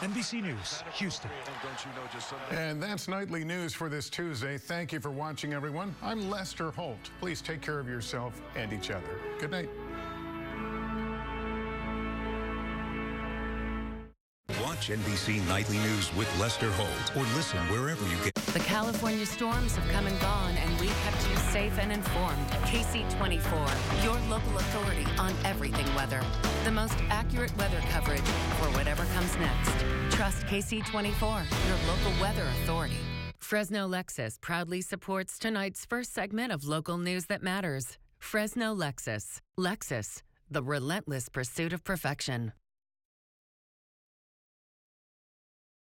NBC News, Houston. And that's nightly news for this Tuesday. Thank you for watching, everyone. I'm Lester Holt. Please take care of yourself and each other. Good night. Watch NBC Nightly News with Lester Holt or listen wherever you get. The California storms have come and gone, and we kept you safe and informed. Ksee 24, your local authority on everything weather. The most accurate weather coverage for whatever comes next. Trust Ksee 24, your local weather authority. Fresno Lexus proudly supports tonight's first segment of local news that matters. Fresno Lexus. Lexus, the relentless pursuit of perfection.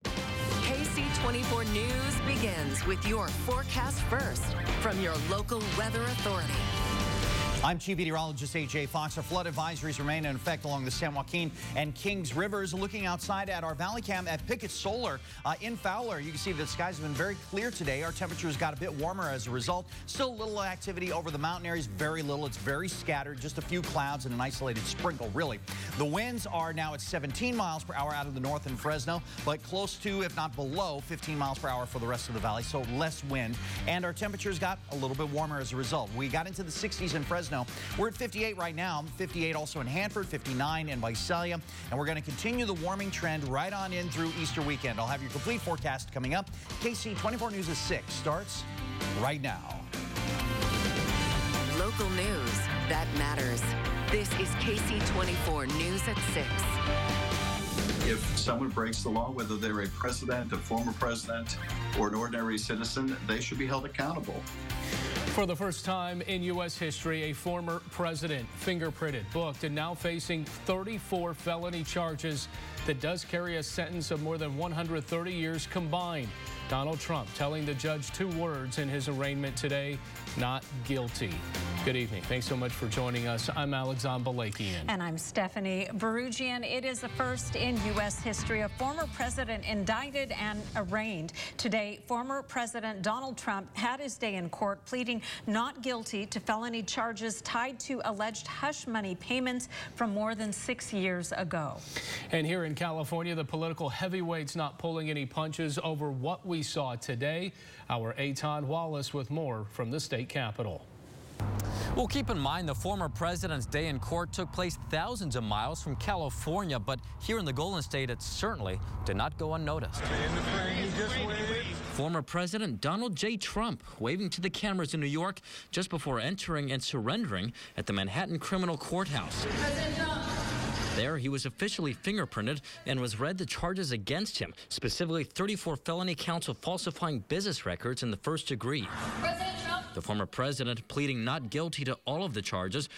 Ksee 24 News begins with your forecast first from your local weather authority. I'm Chief Meteorologist A.J. Fox. Our flood advisories remain in effect along the San Joaquin and Kings Rivers. Looking outside at our valley cam at Pickett Solar in Fowler, you can see the skies have been very clear today. Our temperatures got a bit warmer as a result. Still little activity over the mountain areas, very little. It's very scattered, just a few clouds and an isolated sprinkle, really. The winds are now at 17 miles per hour out of the north in Fresno, but close to, if not below, 15 miles per hour for the rest of the valley, so less wind. And our temperatures got a little bit warmer as a result. We got into the 60s in Fresno. We're at 58 right now, 58 also in Hanford, 59 in Visalia, and we're going to continue the warming trend right on in through Easter weekend. I'll have your complete forecast coming up. Ksee 24 News at 6 starts right now. Local news that matters. This is Ksee 24 News at 6. If someone breaks the law, whether they're a president, a former president, or an ordinary citizen, they should be held accountable. For the first time in U.S. history, a former president fingerprinted, booked, and now facing 34 felony charges that does carry a sentence of more than 130 years combined. Donald Trump telling the judge 2 words in his arraignment today: not guilty. Good evening. Thanks so much for joining us. I'm Alexandre Balakian. And I'm Stephanie Barugian. It is the first in U.S. history, a former president indicted and arraigned. Today, former President Donald Trump had his day in court, pleading not guilty to felony charges tied to alleged hush money payments from more than 6 years ago. And here in California, the political heavyweights not pulling any punches over what we saw today. Our Eitan Wallace with more from the state capitol. Well, keep in mind the former president's day in court took place thousands of miles from California, but here in the Golden State, it certainly did not go unnoticed. Former President Donald J. Trump waving to the cameras in New York just before entering and surrendering at the Manhattan Criminal Courthouse. There, he was officially fingerprinted and was read the charges against him, specifically 34 felony counts of falsifying business records in the first degree. The former president pleading not guilty to all of the charges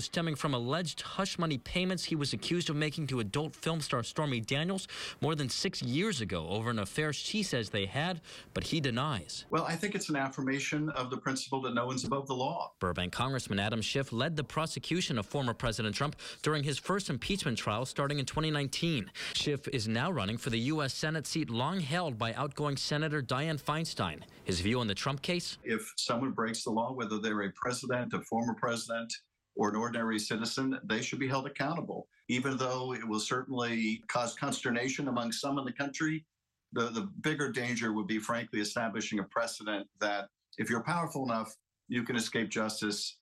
stemming from alleged hush money payments he was accused of making to adult film star Stormy Daniels more than 6 years ago over an affair she says they had, but he denies. Well, I think it's an affirmation of the principle that no one's above the law. Burbank Congressman Adam Schiff led the prosecution of former President Trump during his first impeachment trial starting in 2019. Schiff is now running for the U.S. Senate seat long held by outgoing Senator Dianne Feinstein. His view on the Trump case? If someone breaks the law, whether they're a president, a former president, or an ordinary citizen, they should be held accountable. Even though it will certainly cause consternation among some in the country, the bigger danger would be, frankly, establishing a precedent that if you're powerful enough, you can escape justice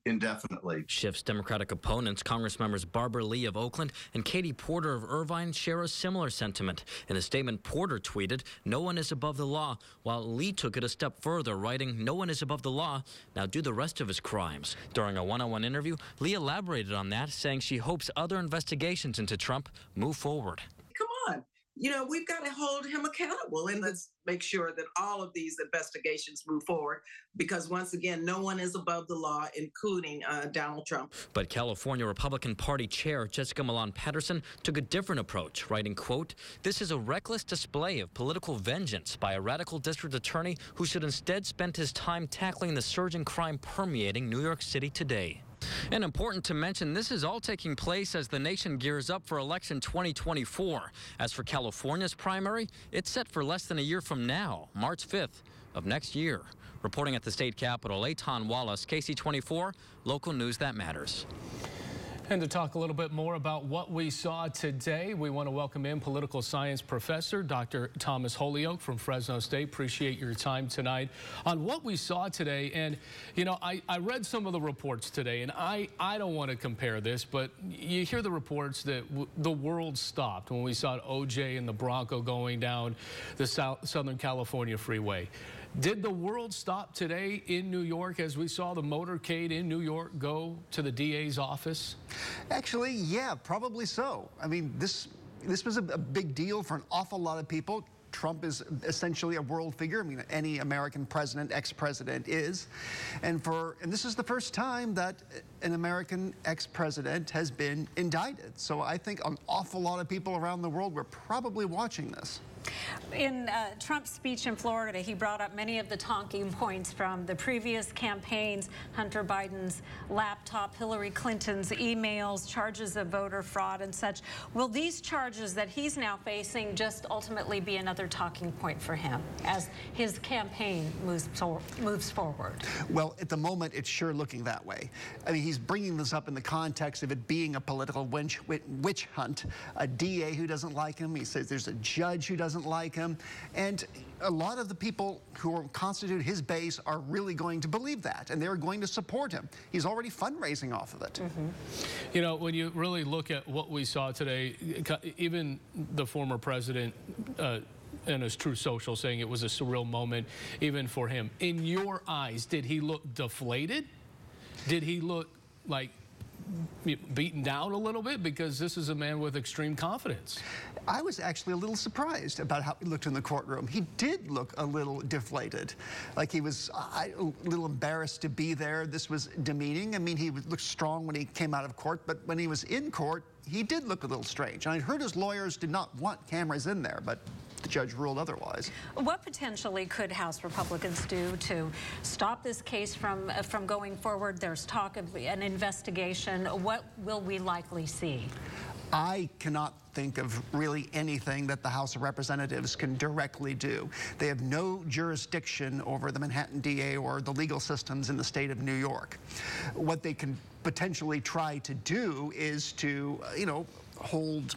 indefinitely. Schiff's Democratic opponents, Congressmembers Barbara Lee of Oakland and Katie Porter of Irvine, share a similar sentiment. In a statement, Porter tweeted, "No one is above the law," while Lee took it a step further, writing, "No one is above the law. Now do the rest of his crimes." During a one-on-one interview, Lee elaborated on that, saying she hopes other investigations into Trump move forward. Come on. You know, we've got to hold him accountable, and let's make sure that all of these investigations move forward, because once again, no one is above the law, including Donald Trump. But California Republican Party Chair Jessica Milan Patterson took a different approach, writing, quote, "This is a reckless display of political vengeance by a radical district attorney who should instead spend his time tackling the surging crime permeating New York City today." And important to mention, this is all taking place as the nation gears up for election 2024. As for California's primary, it's set for less than a year from now, March 5th of next year. Reporting at the state capitol, Eitan Wallace, Ksee 24, local news that matters. And to talk a little bit more about what we saw today, we want to welcome in political science professor Dr. Thomas Holyoke from Fresno State. Appreciate your time tonight on what we saw today. And, you know, I read some of the reports today, and I don't want to compare this, but you hear the reports that the world stopped when we saw OJ and the Bronco going down the Southern California freeway. Did the world stop today in New York as we saw the motorcade in New York go to the DA's office? Actually, yeah, probably so. I mean, this was a big deal for an awful lot of people. Trump is essentially a world figure. I mean, any American president, ex-president is. And this is the first time that an American ex-president has been indicted. So I think an awful lot of people around the world were probably watching this. In Trump's speech in Florida, he brought up many of the talking points from the previous campaigns: Hunter Biden's laptop, Hillary Clinton's emails, charges of voter fraud and such. Will these charges that he's now facing just ultimately be another talking point for him as his campaign moves forward? Well, at the moment, it's sure looking that way. I mean, he's bringing this up in the context of it being a political witch hunt. A DA who doesn't like him. He says there's a judge who doesn't like him, and a lot of the people who constitute his base are really going to believe that, and they're going to support him. He's already fundraising off of it. You know, when you really look at what we saw today, even the former president in his Truth Social saying it was a surreal moment even for him. In your eyes, did he look deflated? Did he look like beaten down a little bit? Because this is a man with extreme confidence. I was actually a little surprised about how he looked in the courtroom. He did look a little deflated, like he was a little embarrassed to be there. This was demeaning. I mean, he looked strong when he came out of court, but when he was in court, he did look a little strange. And I heard his lawyers did not want cameras in there, but the judge ruled otherwise. What potentially could House Republicans do to stop this case from going forward? There's talk of an investigation. What will we likely see? I cannot think of really anything that the House of Representatives can directly do. They have no jurisdiction over the Manhattan DA or the legal systems in the state of New York. What they can potentially try to do is to, hold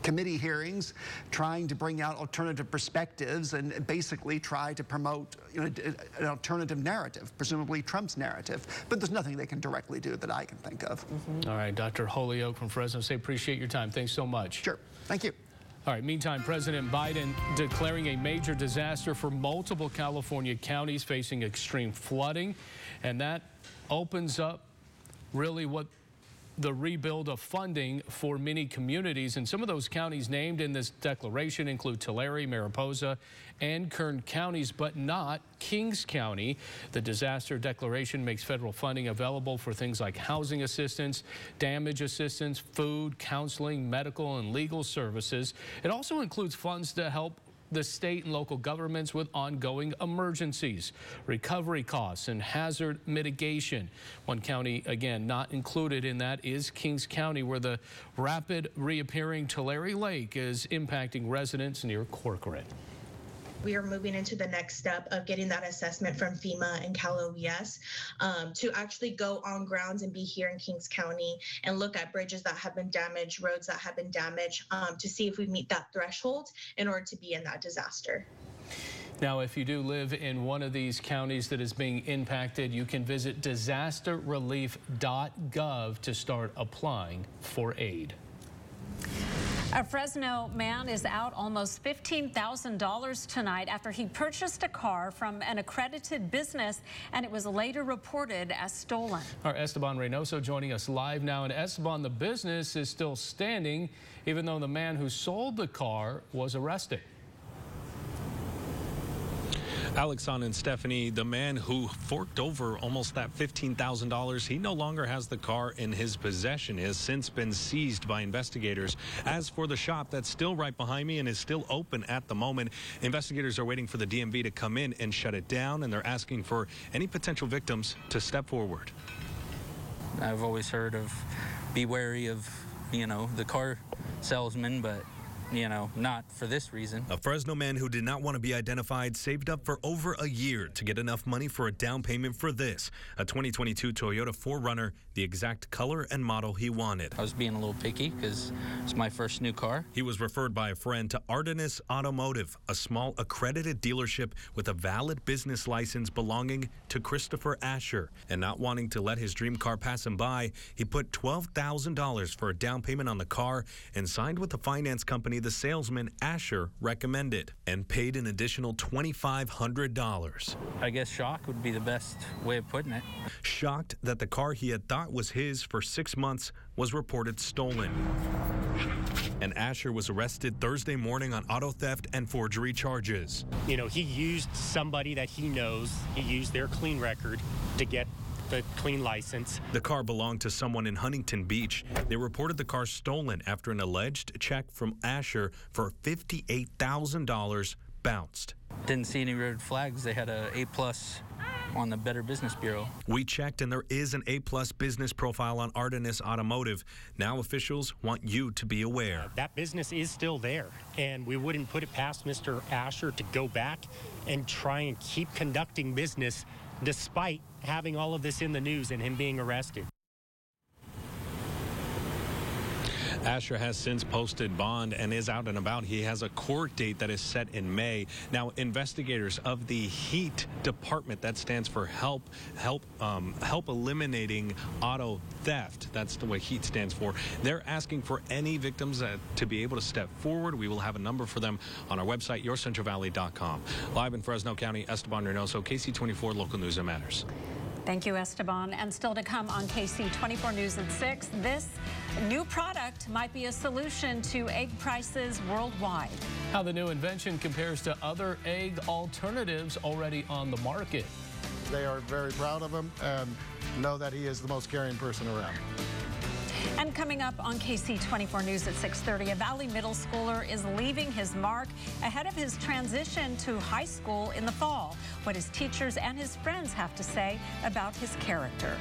committee hearings, trying to bring out alternative perspectives and basically try to promote an alternative narrative, presumably Trump's narrative. But there's nothing they can directly do that I can think of. All right, Dr. Holyoke from Fresno State, appreciate your time. Thanks so much. Sure. Thank you. All right, meantime, President Biden declaring a major disaster for multiple California counties facing extreme flooding. And that opens up really what the rebuild of funding for many communities. And some of those counties named in this declaration include Tulare, Mariposa, and Kern counties, but not Kings County. The disaster declaration makes federal funding available for things like housing assistance, damage assistance, food, counseling, medical, and legal services. It also includes funds to help the state and local governments with ongoing emergencies, recovery costs, and hazard mitigation. One county, again, not included in that is Kings County, where the rapid reappearing Tulare Lake is impacting residents near Corcoran. We are moving into the next step of getting that assessment from FEMA and Cal OES to actually go on grounds and be here in Kings County and look at bridges that have been damaged, roads that have been damaged, to see if we meet that threshold in order to be in that disaster. Now, if you do live in one of these counties that is being impacted, you can visit disasterrelief.gov to start applying for aid. A Fresno man is out almost $15,000 tonight after he purchased a car from an accredited business, and it was later reported as stolen. Our Esteban Reynoso joining us live now. And Esteban, the business is still standing, even though the man who sold the car was arrested. Alexon and Stephanie, the man who forked over almost that $15,000, he no longer has the car in his possession. It has since been seized by investigators. As for the shop that's still right behind me and is still open at the moment, investigators are waiting for the DMV to come in and shut it down, and they're asking for any potential victims to step forward. I've always heard of be wary of, the car salesman, but not for this reason. A Fresno man who did not want to be identified saved up for over a year to get enough money for a down payment for this, a 2022 Toyota 4Runner, the exact color and model he wanted. I was being a little picky because it's my first new car. He was referred by a friend to Artenis Automotive, a small accredited dealership with a valid business license belonging to Christopher Asher. And not wanting to let his dream car pass him by, he put $12,000 for a down payment on the car and signed with the finance company the salesman Asher recommended and paid an additional $2,500. I guess shock would be the best way of putting it. Shocked that the car he had thought was his for 6 months was reported stolen. And Asher was arrested Thursday morning on auto theft and forgery charges. He used somebody that he knows. He used their clean record to get the clean license. The car belonged to someone in Huntington Beach. They reported the car stolen after an alleged check from Asher for $58,000 bounced. Didn't see any red flags. They had a A+ on the Better Business Bureau. We checked, and there is an A+ business profile on Artenis Automotive. Now officials want you to be aware. That business is still there, and we wouldn't put it past Mr. Asher to go back and try and keep conducting business despite having all of this in the news and him being arrested. Asher has since posted bond and is out and about. He has a court date that is set in May. Now, investigators of the HEAT department, that stands for Help Eliminating Auto Theft. That's the way HEAT stands for. They're asking for any victims to be able to step forward. We will have a number for them on our website, yourcentralvalley.com. Live in Fresno County, Esteban Reynoso, KC24 Local News that Matters. Thank you, Esteban. And still to come on KC24 News at 6, this new product might be a solution to egg prices worldwide. How the new invention compares to other egg alternatives already on the market. They are very proud of him and know that he is the most caring person around. And coming up on KC24 News at 6:30, a Valley middle schooler is leaving his mark ahead of his transition to high school in the fall. What his teachers and his friends have to say about his character.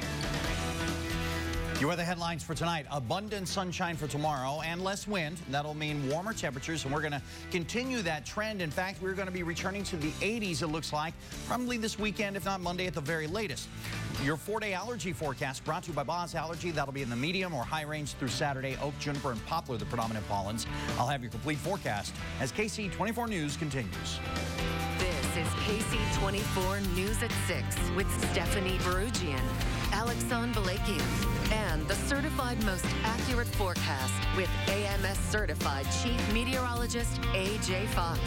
Your weather headlines for tonight: abundant sunshine for tomorrow and less wind. That'll mean warmer temperatures, and we're going to continue that trend. In fact, we're going to be returning to the 80s, it looks like, probably this weekend, if not Monday at the very latest. Your 4-day allergy forecast brought to you by Boz Allergy. That'll be in the medium or high range through Saturday. Oak, juniper, and poplar, the predominant pollens. I'll have your complete forecast as KC24 News continues. This is KC24 News at 6 with Stephanie Barugian, Alexon Balakian, and the certified most accurate forecast with AMS certified Chief Meteorologist A.J. Fox.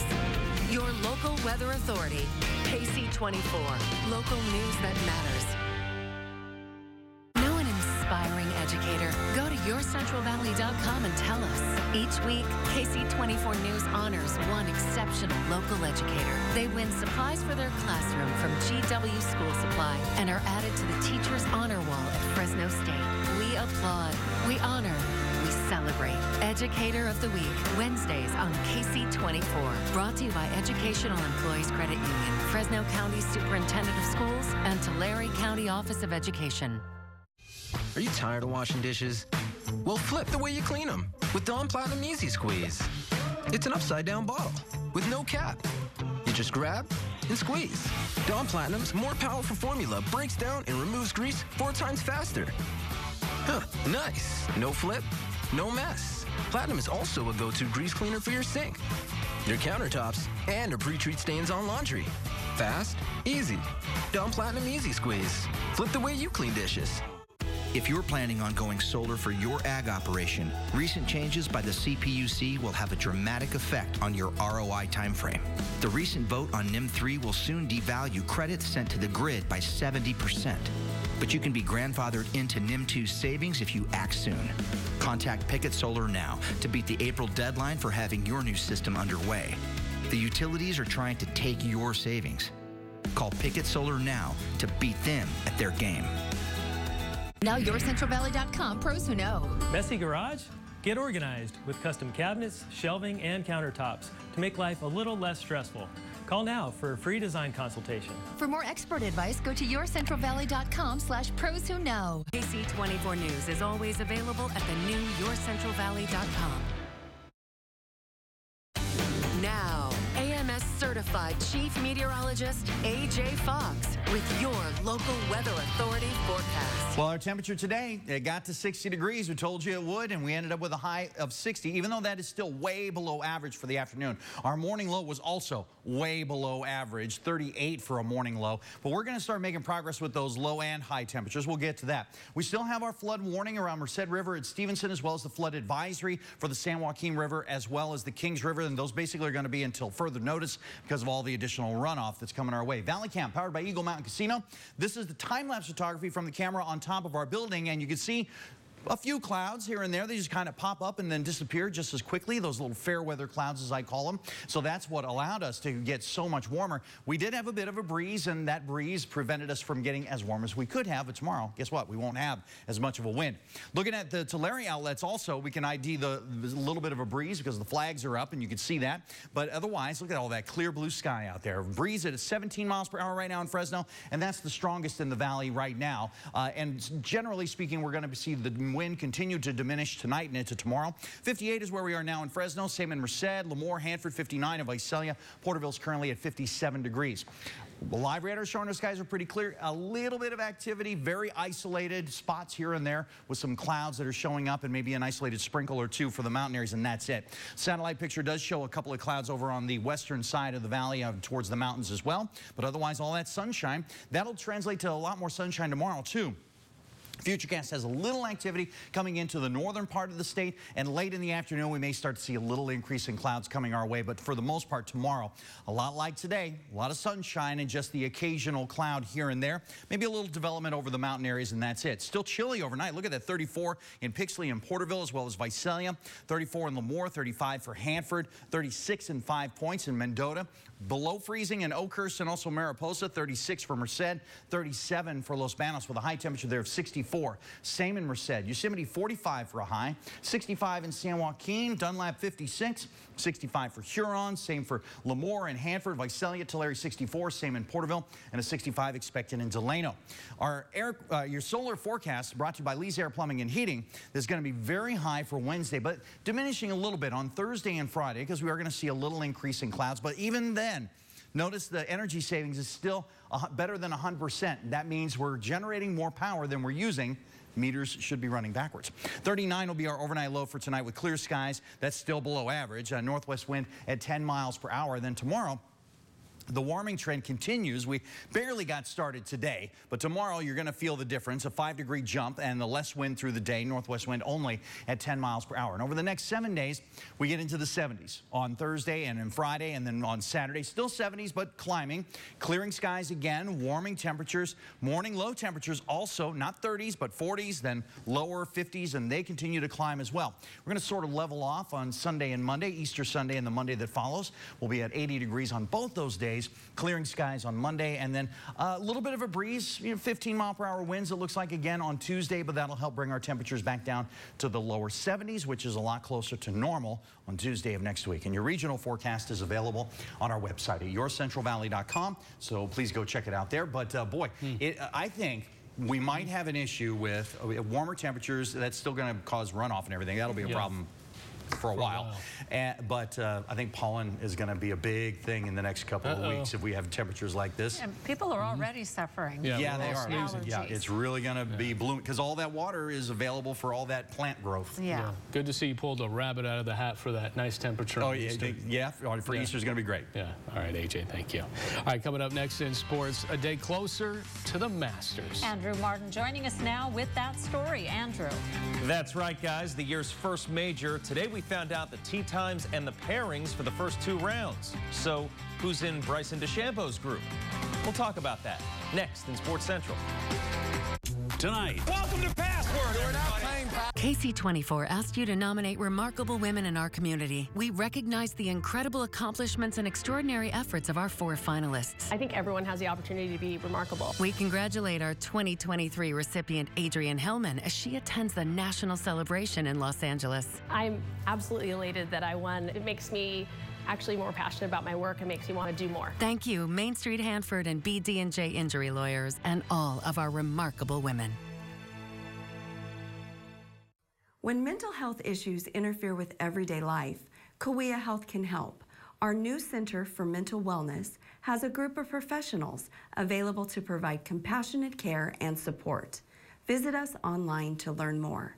Your local weather authority, KC24, local news that matters. Know an inspiring educator? Go to yourcentralvalley.com and tell us. Each week, KC24 News honors one exceptional local educator. They win supplies for their classroom from GW School Supply and are added to the Teacher's Honor Wall at Fresno State. We applaud, we honor, we celebrate. Educator of the Week, Wednesdays on KC24. Brought to you by Educational Employees Credit Union, Fresno County Superintendent of Schools, and Tulare County Office of Education. Are you tired of washing dishes? Well, flip the way you clean them with Dawn Platinum Easy Squeeze. It's an upside-down bottle with no cap. You just grab and squeeze. Dawn Platinum's more powerful formula breaks down and removes grease 4 times faster. Huh, nice. No flip, no mess. Platinum is also a go-to grease cleaner for your sink, your countertops, and to pre-treat stains on laundry. Fast, easy. Dawn Platinum Easy Squeeze. Flip the way you clean dishes. If you're planning on going solar for your ag operation, recent changes by the CPUC will have a dramatic effect on your ROI timeframe. The recent vote on NIM 3 will soon devalue credits sent to the grid by 70%. But you can be grandfathered into NIM 2's savings if you act soon. Contact Pickett Solar now to beat the April deadline for having your new system underway. The utilities are trying to take your savings. Call Pickett Solar now to beat them at their game. Now yourcentralvalley.com, pros who know. Messy garage? Get organized with custom cabinets, shelving, and countertops to make life a little less stressful. Call now for a free design consultation. For more expert advice, go to yourcentralvalley.com/pros who know. KC24 News is always available at the new yourcentralvalley.com. certified chief meteorologist AJ Fox with your local weather authority forecast. Well, our temperature today, it got to 60 degrees. We told you it would, and we ended up with a high of 60, even though that is still way below average for the afternoon. Our morning low was also way below average, 38 for a morning low. But we're going to start making progress with those low and high temperatures. We'll get to that. We still have our flood warning around Merced River at Stevenson, as well as the flood advisory for the San Joaquin River, as well as the Kings River. And those basically are going to be until further notice because of all the additional runoff that's coming our way. Valley Cam, powered by Eagle Mountain Casino. This is the time-lapse photography from the camera on top of our building, and you can see a few clouds here and there. They just kind of pop up and then disappear just as quickly, those little fair weather clouds, as I call them. So that's what allowed us to get so much warmer. We did have a bit of a breeze, and that breeze prevented us from getting as warm as we could have. But tomorrow, guess what? We won't have as much of a wind. Looking at the Tulare outlets also, we can ID the little bit of a breeze because the flags are up and you can see that. But otherwise, look at all that clear blue sky out there. Breeze at 17 miles per hour right now in Fresno, and that's the strongest in the valley right now. And generally speaking, we're going to see the wind continue to diminish tonight and into tomorrow. 58 is where we are now in Fresno. Same in Merced, Lemoore, Hanford, 59, and Visalia. Porterville's currently at 57 degrees. The live radar showing our skies are pretty clear. A little bit of activity, very isolated spots here and there with some clouds that are showing up and maybe an isolated sprinkle or two for the mountain areas, and that's it. Satellite picture does show a couple of clouds over on the western side of the valley towards the mountains as well. But otherwise, all that sunshine, that'll translate to a lot more sunshine tomorrow, too. Futurecast has a little activity coming into the northern part of the state, and late in the afternoon we may start to see a little increase in clouds coming our way. But for the most part tomorrow, a lot like today, a lot of sunshine and just the occasional cloud here and there. Maybe a little development over the mountain areas, and that's it. Still chilly overnight. Look at that, 34 in Pixley and Porterville, as well as Visalia, 34 in Lemoore, 35 for Hanford, 36 and 5 points in Mendota. Below freezing in Oakhurst and also Mariposa, 36 for Merced, 37 for Los Banos with a high temperature there of 64. Same in Merced. Yosemite, 45 for a high, 65 in San Joaquin, Dunlap, 56, 65 for Huron, same for Lemoore and Hanford, Visalia, Tulare, 64, same in Porterville, and a 65 expected in Delano. Your solar forecast brought to you by Lee's Air Plumbing and Heating is going to be very high for Wednesday, but diminishing a little bit on Thursday and Friday because we are going to see a little increase in clouds. But even then, notice the energy savings is still better than 100%. That means we're generating more power than we're using. Meters should be running backwards. 39 will be our overnight low for tonight with clear skies. That's still below average. Northwest wind at 10 miles per hour. Then tomorrow, the warming trend continues. We barely got started today, but tomorrow you're going to feel the difference, a 5-degree jump and the less wind through the day, northwest wind only at 10 miles per hour. And over the next 7 days, we get into the 70s on Thursday and then Friday, and then on Saturday, still 70s, but climbing. Clearing skies again, warming temperatures, morning low temperatures also, not 30s, but 40s, then lower 50s, and they continue to climb as well. We're going to sort of level off on Sunday and Monday, Easter Sunday and the Monday that follows. We'll be at 80 degrees on both those days. Clearing skies on Monday, and then a little bit of a breeze, 15-mile-per-hour winds, it looks like, again on Tuesday, but that'll help bring our temperatures back down to the lower 70s, which is a lot closer to normal on Tuesday of next week. And your regional forecast is available on our website at yourcentralvalley.com, so please go check it out there. But boy, I think we might have an issue with warmer temperatures. That's still going to cause runoff and everything. That'll be a problem for a while. But I think pollen is going to be a big thing in the next couple of weeks if we have temperatures like this. And people are already suffering. Yeah, they are. Yeah, it's really going to be blooming because all that water is available for all that plant growth. Yeah. Good to see you pulled a rabbit out of the hat for that nice temperature. Oh, yeah, for Easter is going to be great. Yeah. All right, AJ, thank you. All right, coming up next in sports, a day closer to the Masters. Andrew Martin joining us now with that story. Andrew. That's right, guys. The year's first major. Today we found out the tee times and the pairings for the first 2 rounds. So who's in Bryson DeChambeau's group? We'll talk about that next in Sports Central. Tonight. Welcome to Password. We're not playing Ksee 24 asked you to nominate remarkable women in our community. We recognize the incredible accomplishments and extraordinary efforts of our 4 finalists. I think everyone has the opportunity to be remarkable. We congratulate our 2023 recipient, Adrienne Hellman, as she attends the national celebration in Los Angeles. I'm absolutely elated that I won. It makes me actually more passionate about my work and makes me want to do more. Thank you, Main Street Hanford and BD&J Injury Lawyers, and all of our remarkable women. When mental health issues interfere with everyday life, Kauai Health can help. Our new Center for Mental Wellness has a group of professionals available to provide compassionate care and support. Visit us online to learn more.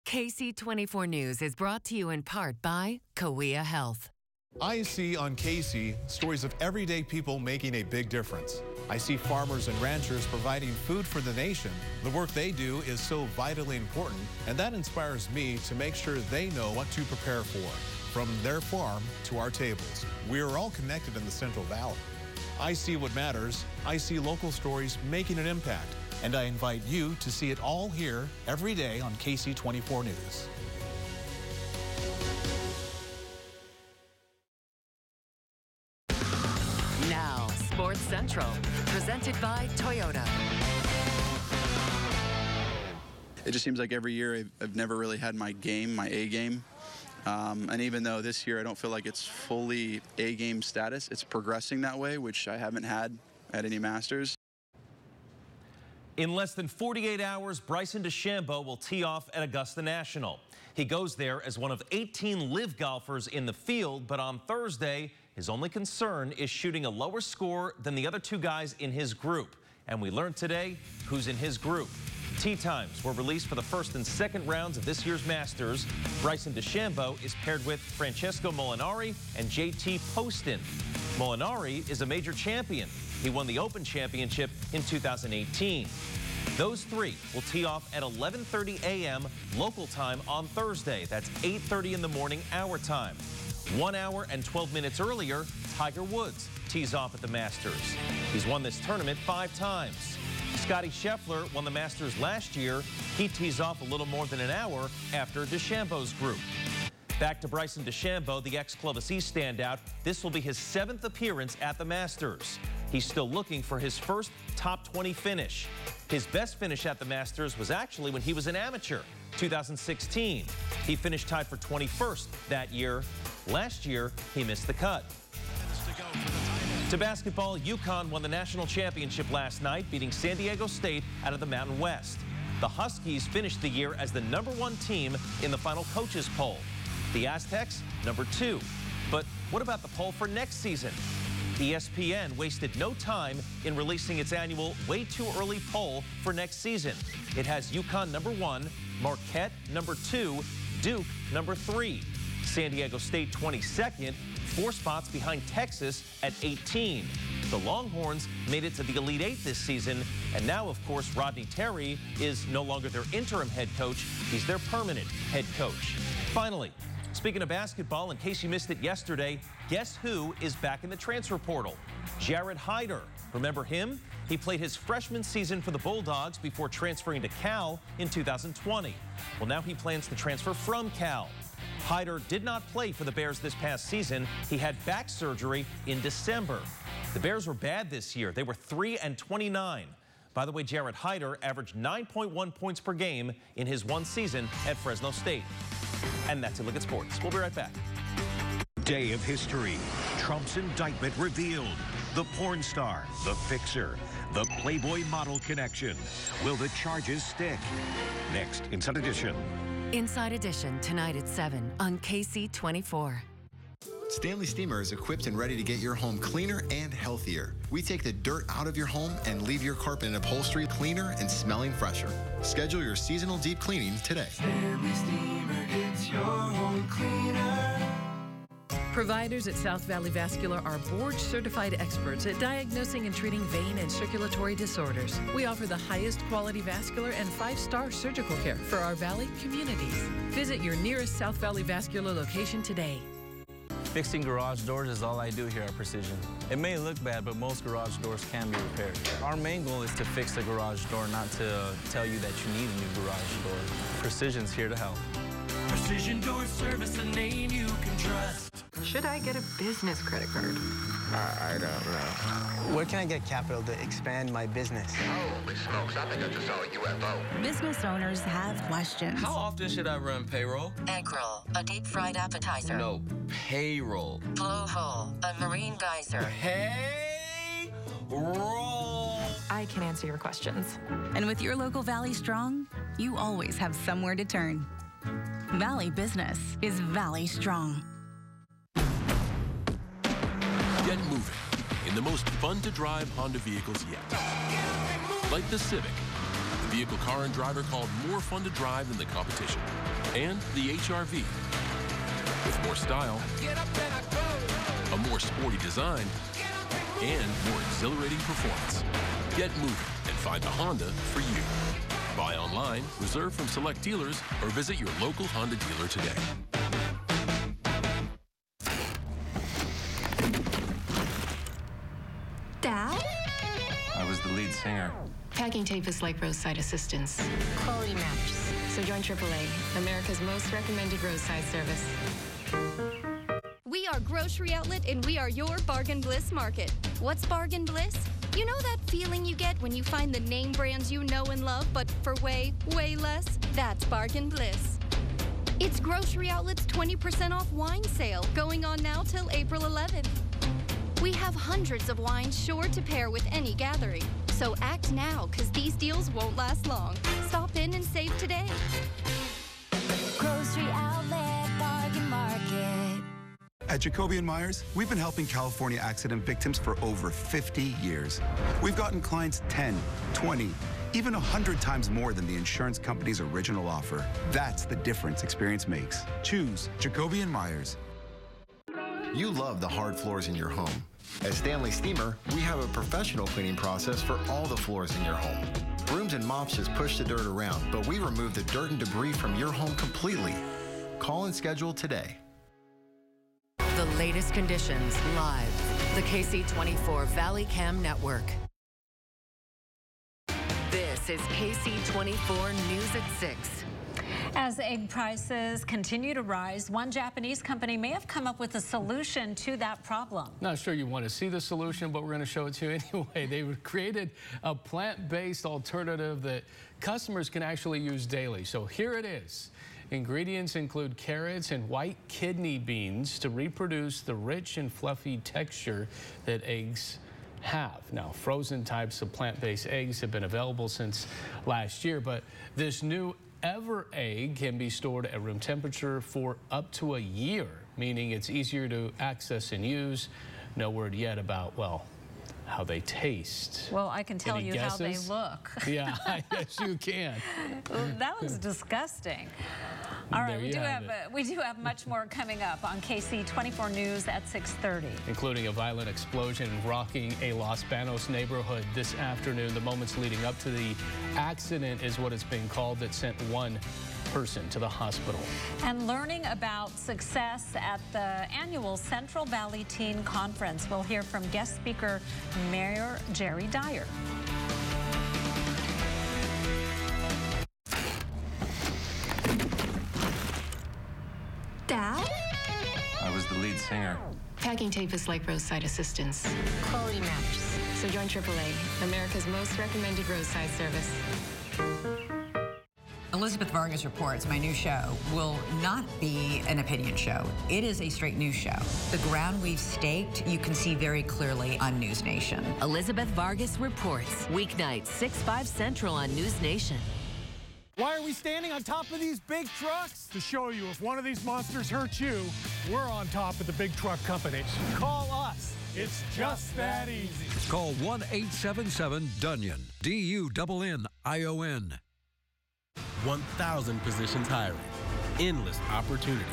Ksee 24 News is brought to you in part by Kaweah Health. I see on Ksee stories of everyday people making a big difference. I see farmers and ranchers providing food for the nation. The work they do is so vitally important, and that inspires me to make sure they know what to prepare for, from their farm to our tables. We are all connected in the Central Valley. I see what matters. I see local stories making an impact, and I invite you to see it all here every day on Ksee 24 News. Now, Sports Central, presented by Toyota. It just seems like every year I've never really had my game, my A game. And even though this year I don't feel like it's fully A game status, it's progressing that way, which I haven't had at any Masters. In less than 48 hours, Bryson DeChambeau will tee off at Augusta National. He goes there as one of 18 live golfers in the field, but on Thursday, his only concern is shooting a lower score than the other two guys in his group. And we learned today who's in his group. Tee times were released for the first and second rounds of this year's Masters. Bryson DeChambeau is paired with Francesco Molinari and JT Poston. Molinari is a major champion. He won the Open Championship in 2018. Those three will tee off at 11:30 a.m. local time on Thursday. That's 8:30 in the morning our time. 1 hour and 12 minutes earlier, Tiger Woods tees off at the Masters. He's won this tournament 5 times. Scottie Scheffler won the Masters last year. He tees off a little more than an hour after DeChambeau's group. Back to Bryson DeChambeau, the ex-Clovis East standout. This will be his 7th appearance at the Masters. He's still looking for his first top 20 finish. His best finish at the Masters was actually when he was an amateur, 2016. He finished tied for 21st that year. Last year, he missed the cut. To basketball, UConn won the national championship last night, beating San Diego State out of the Mountain West. The Huskies finished the year as the #1 team in the final coaches poll. The Aztecs, #2. But what about the poll for next season? ESPN wasted no time in releasing its annual way too early poll for next season. It has UConn #1, Marquette #2, Duke #3, San Diego State 22nd, 4 spots behind Texas at 18. The Longhorns made it to the Elite 8 this season, and now, of course, Rodney Terry is no longer their interim head coach. He's their permanent head coach. Finally, speaking of basketball, in case you missed it yesterday, guess who is back in the transfer portal? Jared Hyder. Remember him? He played his freshman season for the Bulldogs before transferring to Cal in 2020. Well, now he plans to transfer from Cal. Hyder did not play for the Bears this past season. He had back surgery in December. The Bears were bad this year. They were 3-29. By the way, Jared Hyder averaged 9.1 points per game in his 1 season at Fresno State. And that's a look at sports. We'll be right back. Day of history. Trump's indictment revealed. The porn star, the fixer, the Playboy model connection. Will the charges stick? Next, Inside Edition. Inside Edition, tonight at 7 on Ksee 24. Stanley Steamer is equipped and ready to get your home cleaner and healthier. We take the dirt out of your home and leave your carpet and upholstery cleaner and smelling fresher. Schedule your seasonal deep cleaning today. Stanley Steamer gets your home cleaner. Providers at South Valley Vascular are board-certified experts at diagnosing and treating vein and circulatory disorders. We offer the highest quality vascular and 5-star surgical care for our Valley communities. Visit your nearest South Valley Vascular location today. Fixing garage doors is all I do here at Precision. It may look bad, but most garage doors can be repaired. Our main goal is to fix the garage door, not to tell you that you need a new garage door. Precision's here to help. Precision Door Service, a name you can trust. Should I get a business credit card? I don't know. Where can I get capital to expand my business? Holy smokes, I think I just saw a UFO. Business owners have questions. How often should I run payroll? Egg roll, a deep fried appetizer. No, payroll. Blowhole, a marine geyser. Hey, roll. I can answer your questions. And with your local Valley Strong, you always have somewhere to turn. Valley Business is Valley Strong. in the most fun-to-drive Honda vehicles yet. Like the Civic, the vehicle car and driver called more fun to drive than the competition. And the HR-V, with more style, a more sporty design, and more exhilarating performance. Get moving and find a Honda for you. Buy online, reserve from select dealers, or visit your local Honda dealer today. Dad? I was the lead singer. Packing tape is like roadside assistance. Quality matters. So join AAA, America's most recommended roadside service. We are Grocery Outlet, and we are your Bargain Bliss Market. What's Bargain Bliss? You know that feeling you get when you find the name brands you know and love, but for way, way less? That's Bargain Bliss. It's Grocery Outlet's 20% off wine sale, going on now till April 11th. We have hundreds of wines sure to pair with any gathering. So act now, because these deals won't last long. Stop in and save today. Grocery Outlet, Bargain Market. At Jacoby & Myers, we've been helping California accident victims for over 50 years. We've gotten clients 10, 20, even 100 times more than the insurance company's original offer. That's the difference experience makes. Choose Jacoby & Myers. You love the hard floors in your home. At Stanley Steamer, we have a professional cleaning process for all the floors in your home. Brooms and mops just push the dirt around, but we remove the dirt and debris from your home completely. Call and schedule today. The latest conditions live. The KC24 Valley Cam Network. This is KC24 News at 6. As egg prices continue to rise, one Japanese company may have come up with a solution to that problem. Not sure you want to see the solution, but we're going to show it to you anyway. They've created a plant-based alternative that customers can actually use daily. So here it is. Ingredients include carrots and white kidney beans to reproduce the rich and fluffy texture that eggs have. Now, frozen types of plant-based eggs have been available since last year, but this new Ever egg can be stored at room temperature for up to a year, meaning it's easier to access and use. No word yet about, well, how they taste. Well, I can tell you how they look. Yeah, yes, you can. That was disgusting. All right, we do have much more coming up on KC24 News at 6:30. Including a violent explosion rocking a Los Banos neighborhood this afternoon. The moments leading up to the accident is what it's being called that sent one person to the hospital. And learning about success at the annual Central Valley Teen Conference. We'll hear from guest speaker Mayor Jerry Dyer. Dad? I was the lead singer. Packing tape is like roadside assistance. Quality matters. So join AAA, America's most recommended roadside service. Elizabeth Vargas Reports, my new show, will not be an opinion show. It is a straight news show. The ground we've staked, you can see very clearly on News Nation. Elizabeth Vargas Reports, weeknights 6/5 Central on News Nation. Why are we standing on top of these big trucks? To show you if one of these monsters hurts you, we're on top of the big truck companies. Call us. It's just that easy. Call 1-877-DUNION. DUNNION. 1,000 positions hiring. Endless opportunity.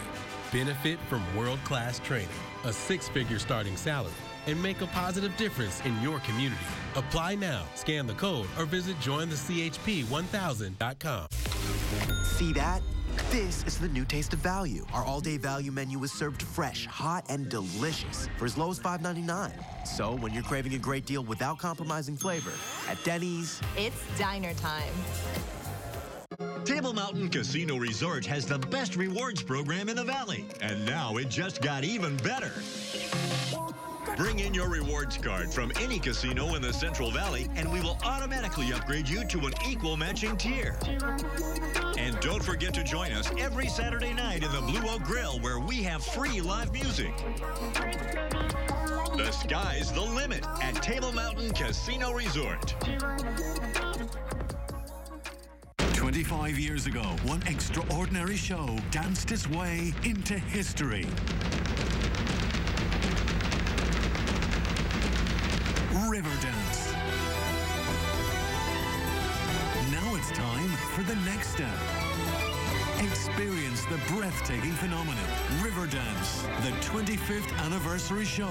Benefit from world-class training. A 6-figure starting salary. And make a positive difference in your community. Apply now. Scan the code or visit jointhechp1000.com. See that? This is the new taste of value. Our all-day value menu is served fresh, hot, and delicious for as low as $5.99. So when you're craving a great deal without compromising flavor, at Denny's, it's diner time. Table Mountain Casino Resort has the best rewards program in the Valley. And now it just got even better. Bring in your rewards card from any casino in the Central Valley, and we will automatically upgrade you to an equal matching tier. And don't forget to join us every Saturday night in the Blue Oak Grill, where we have free live music. The sky's the limit at Table Mountain Casino Resort. 25 years ago, one extraordinary show danced its way into history. the breathtaking phenomenon, Riverdance, the 25th anniversary show.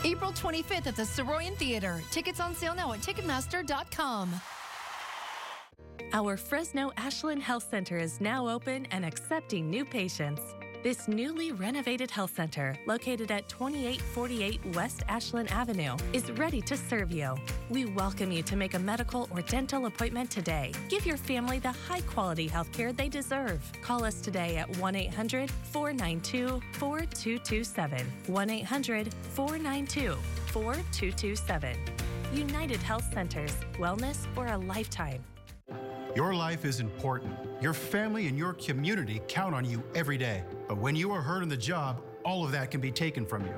April 25th at the Soroyan Theater. Tickets on sale now at Ticketmaster.com. Our Fresno Ashland Health Center is now open and accepting new patients. This newly renovated health center, located at 2848 West Ashland Avenue, is ready to serve you. We welcome you to make a medical or dental appointment today. Give your family the high-quality health care they deserve. Call us today at 1-800-492-4227. 1-800-492-4227. United Health Centers. Wellness for a lifetime. Your life is important. Your family and your community count on you every day. But when you are hurt on the job, all of that can be taken from you.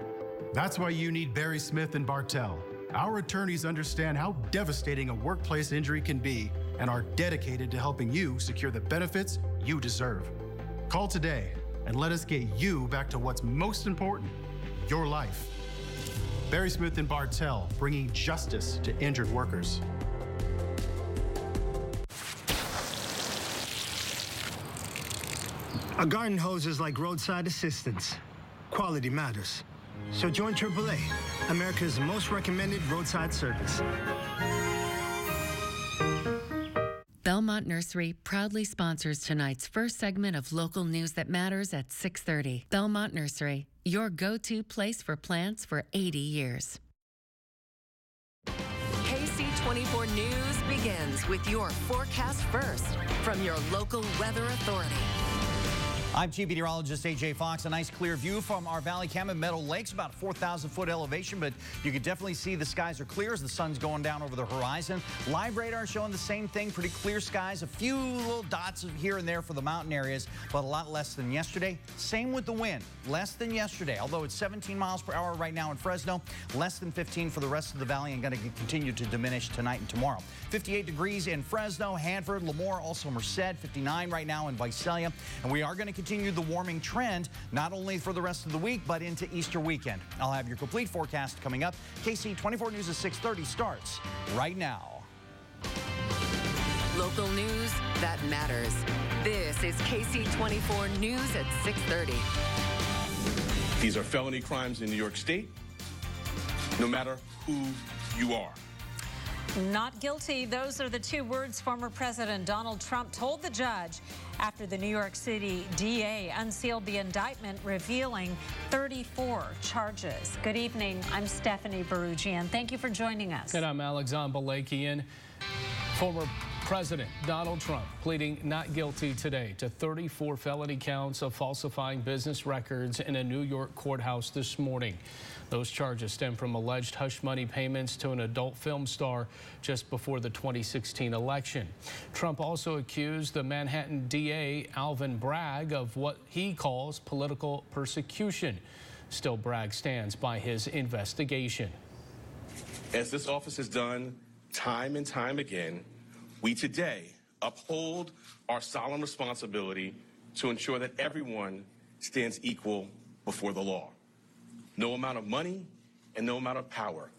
That's why you need Barry Smith and Bartell. Our attorneys understand how devastating a workplace injury can be and are dedicated to helping you secure the benefits you deserve. Call today and let us get you back to what's most important, your life. Barry Smith and Bartell, bringing justice to injured workers. A garden hose is like roadside assistance. Quality matters. So join AAA, America's most recommended roadside service. Belmont Nursery proudly sponsors tonight's first segment of local news that matters at 6:30. Belmont Nursery, your go-to place for plants for 80 years. KC24 News begins with your forecast first from your local weather authority. I'm Chief Meteorologist A.J. Fox. A nice clear view from our valley cam at Meadow Lakes, about 4,000-foot elevation, but you can definitely see the skies are clear as the sun's going down over the horizon. Live radar showing the same thing, pretty clear skies, a few little dots here and there for the mountain areas, but a lot less than yesterday. Same with the wind, less than yesterday, although it's 17 miles per hour right now in Fresno, less than 15 for the rest of the valley and going to continue to diminish tonight and tomorrow. 58 degrees in Fresno, Hanford, Lemoore, also Merced, 59 right now in Visalia, and we are going to continue the warming trend, not only for the rest of the week, but into Easter weekend. I'll have your complete forecast coming up. KC24 News at 6:30 starts right now. Local news that matters. This is KC24 News at 6:30. These are felony crimes in New York State, no matter who you are. Not guilty. Those are the two words former President Donald Trump told the judge after the New York City DA unsealed the indictment revealing 34 charges. Good evening. I'm Stephanie Barugian. Thank you for joining us. And I'm Alexander Balakian. Former President Donald Trump pleading not guilty today to 34 felony counts of falsifying business records in a New York courthouse this morning. Those charges stem from alleged hush money payments to an adult film star just before the 2016 election. Trump also accused the Manhattan DA, Alvin Bragg, of what he calls political persecution. Still, Bragg stands by his investigation. As this office has done time and time again, we today uphold our solemn responsibility to ensure that everyone stands equal before the law. No amount of money and no amount of power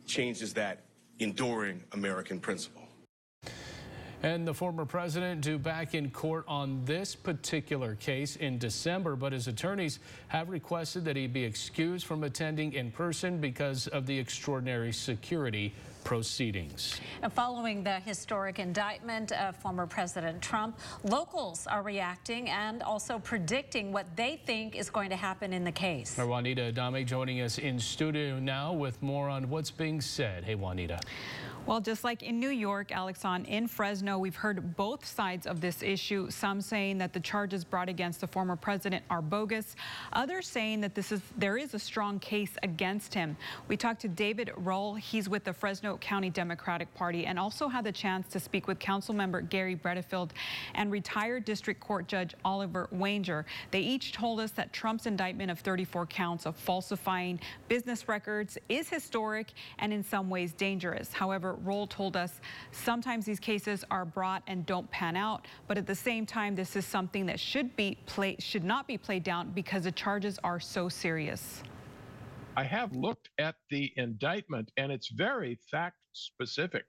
changes that enduring American principle. And the former president due back in court on this particular case in December, but his attorneys have requested that he be excused from attending in person because of the extraordinary security proceedings. And following the historic indictment of former President Trump, locals are reacting and also predicting what they think is going to happen in the case. Our Juanita Adame joining us in studio now with more on what's being said. Hey, Juanita. Well, just like in New York, Alexon, in Fresno, we've heard both sides of this issue. Some saying that the charges brought against the former president are bogus. Others saying that there is a strong case against him. We talked to David Roll. He's with the Fresno County Democratic Party, and also had the chance to speak with Councilmember Gary Bredefield and retired District Court Judge Oliver Wanger. They each told us that Trump's indictment of 34 counts of falsifying business records is historic and in some ways dangerous. However, Roll told us sometimes these cases are brought and don't pan out, but at the same time, this is something that should not be played down because the charges are so serious. I have looked at the indictment, and it's very fact specific.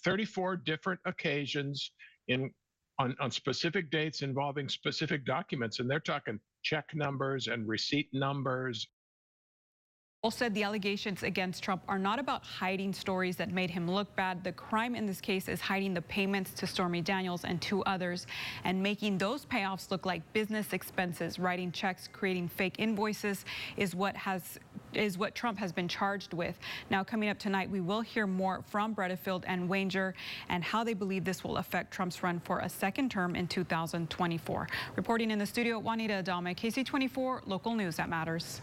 34 different occasions in on specific dates involving specific documents, and they're talking check numbers and receipt numbers. Said the allegations against Trump are not about hiding stories that made him look bad. The crime in this case is hiding the payments to Stormy Daniels and 2 others and making those payoffs look like business expenses. Writing checks, creating fake invoices is what Trump has been charged with. Now, coming up tonight, we will hear more from Bredefield and Wanger and how they believe this will affect Trump's run for a second term in 2024. Reporting in the studio, Juanita Adame, KC24, local news that matters.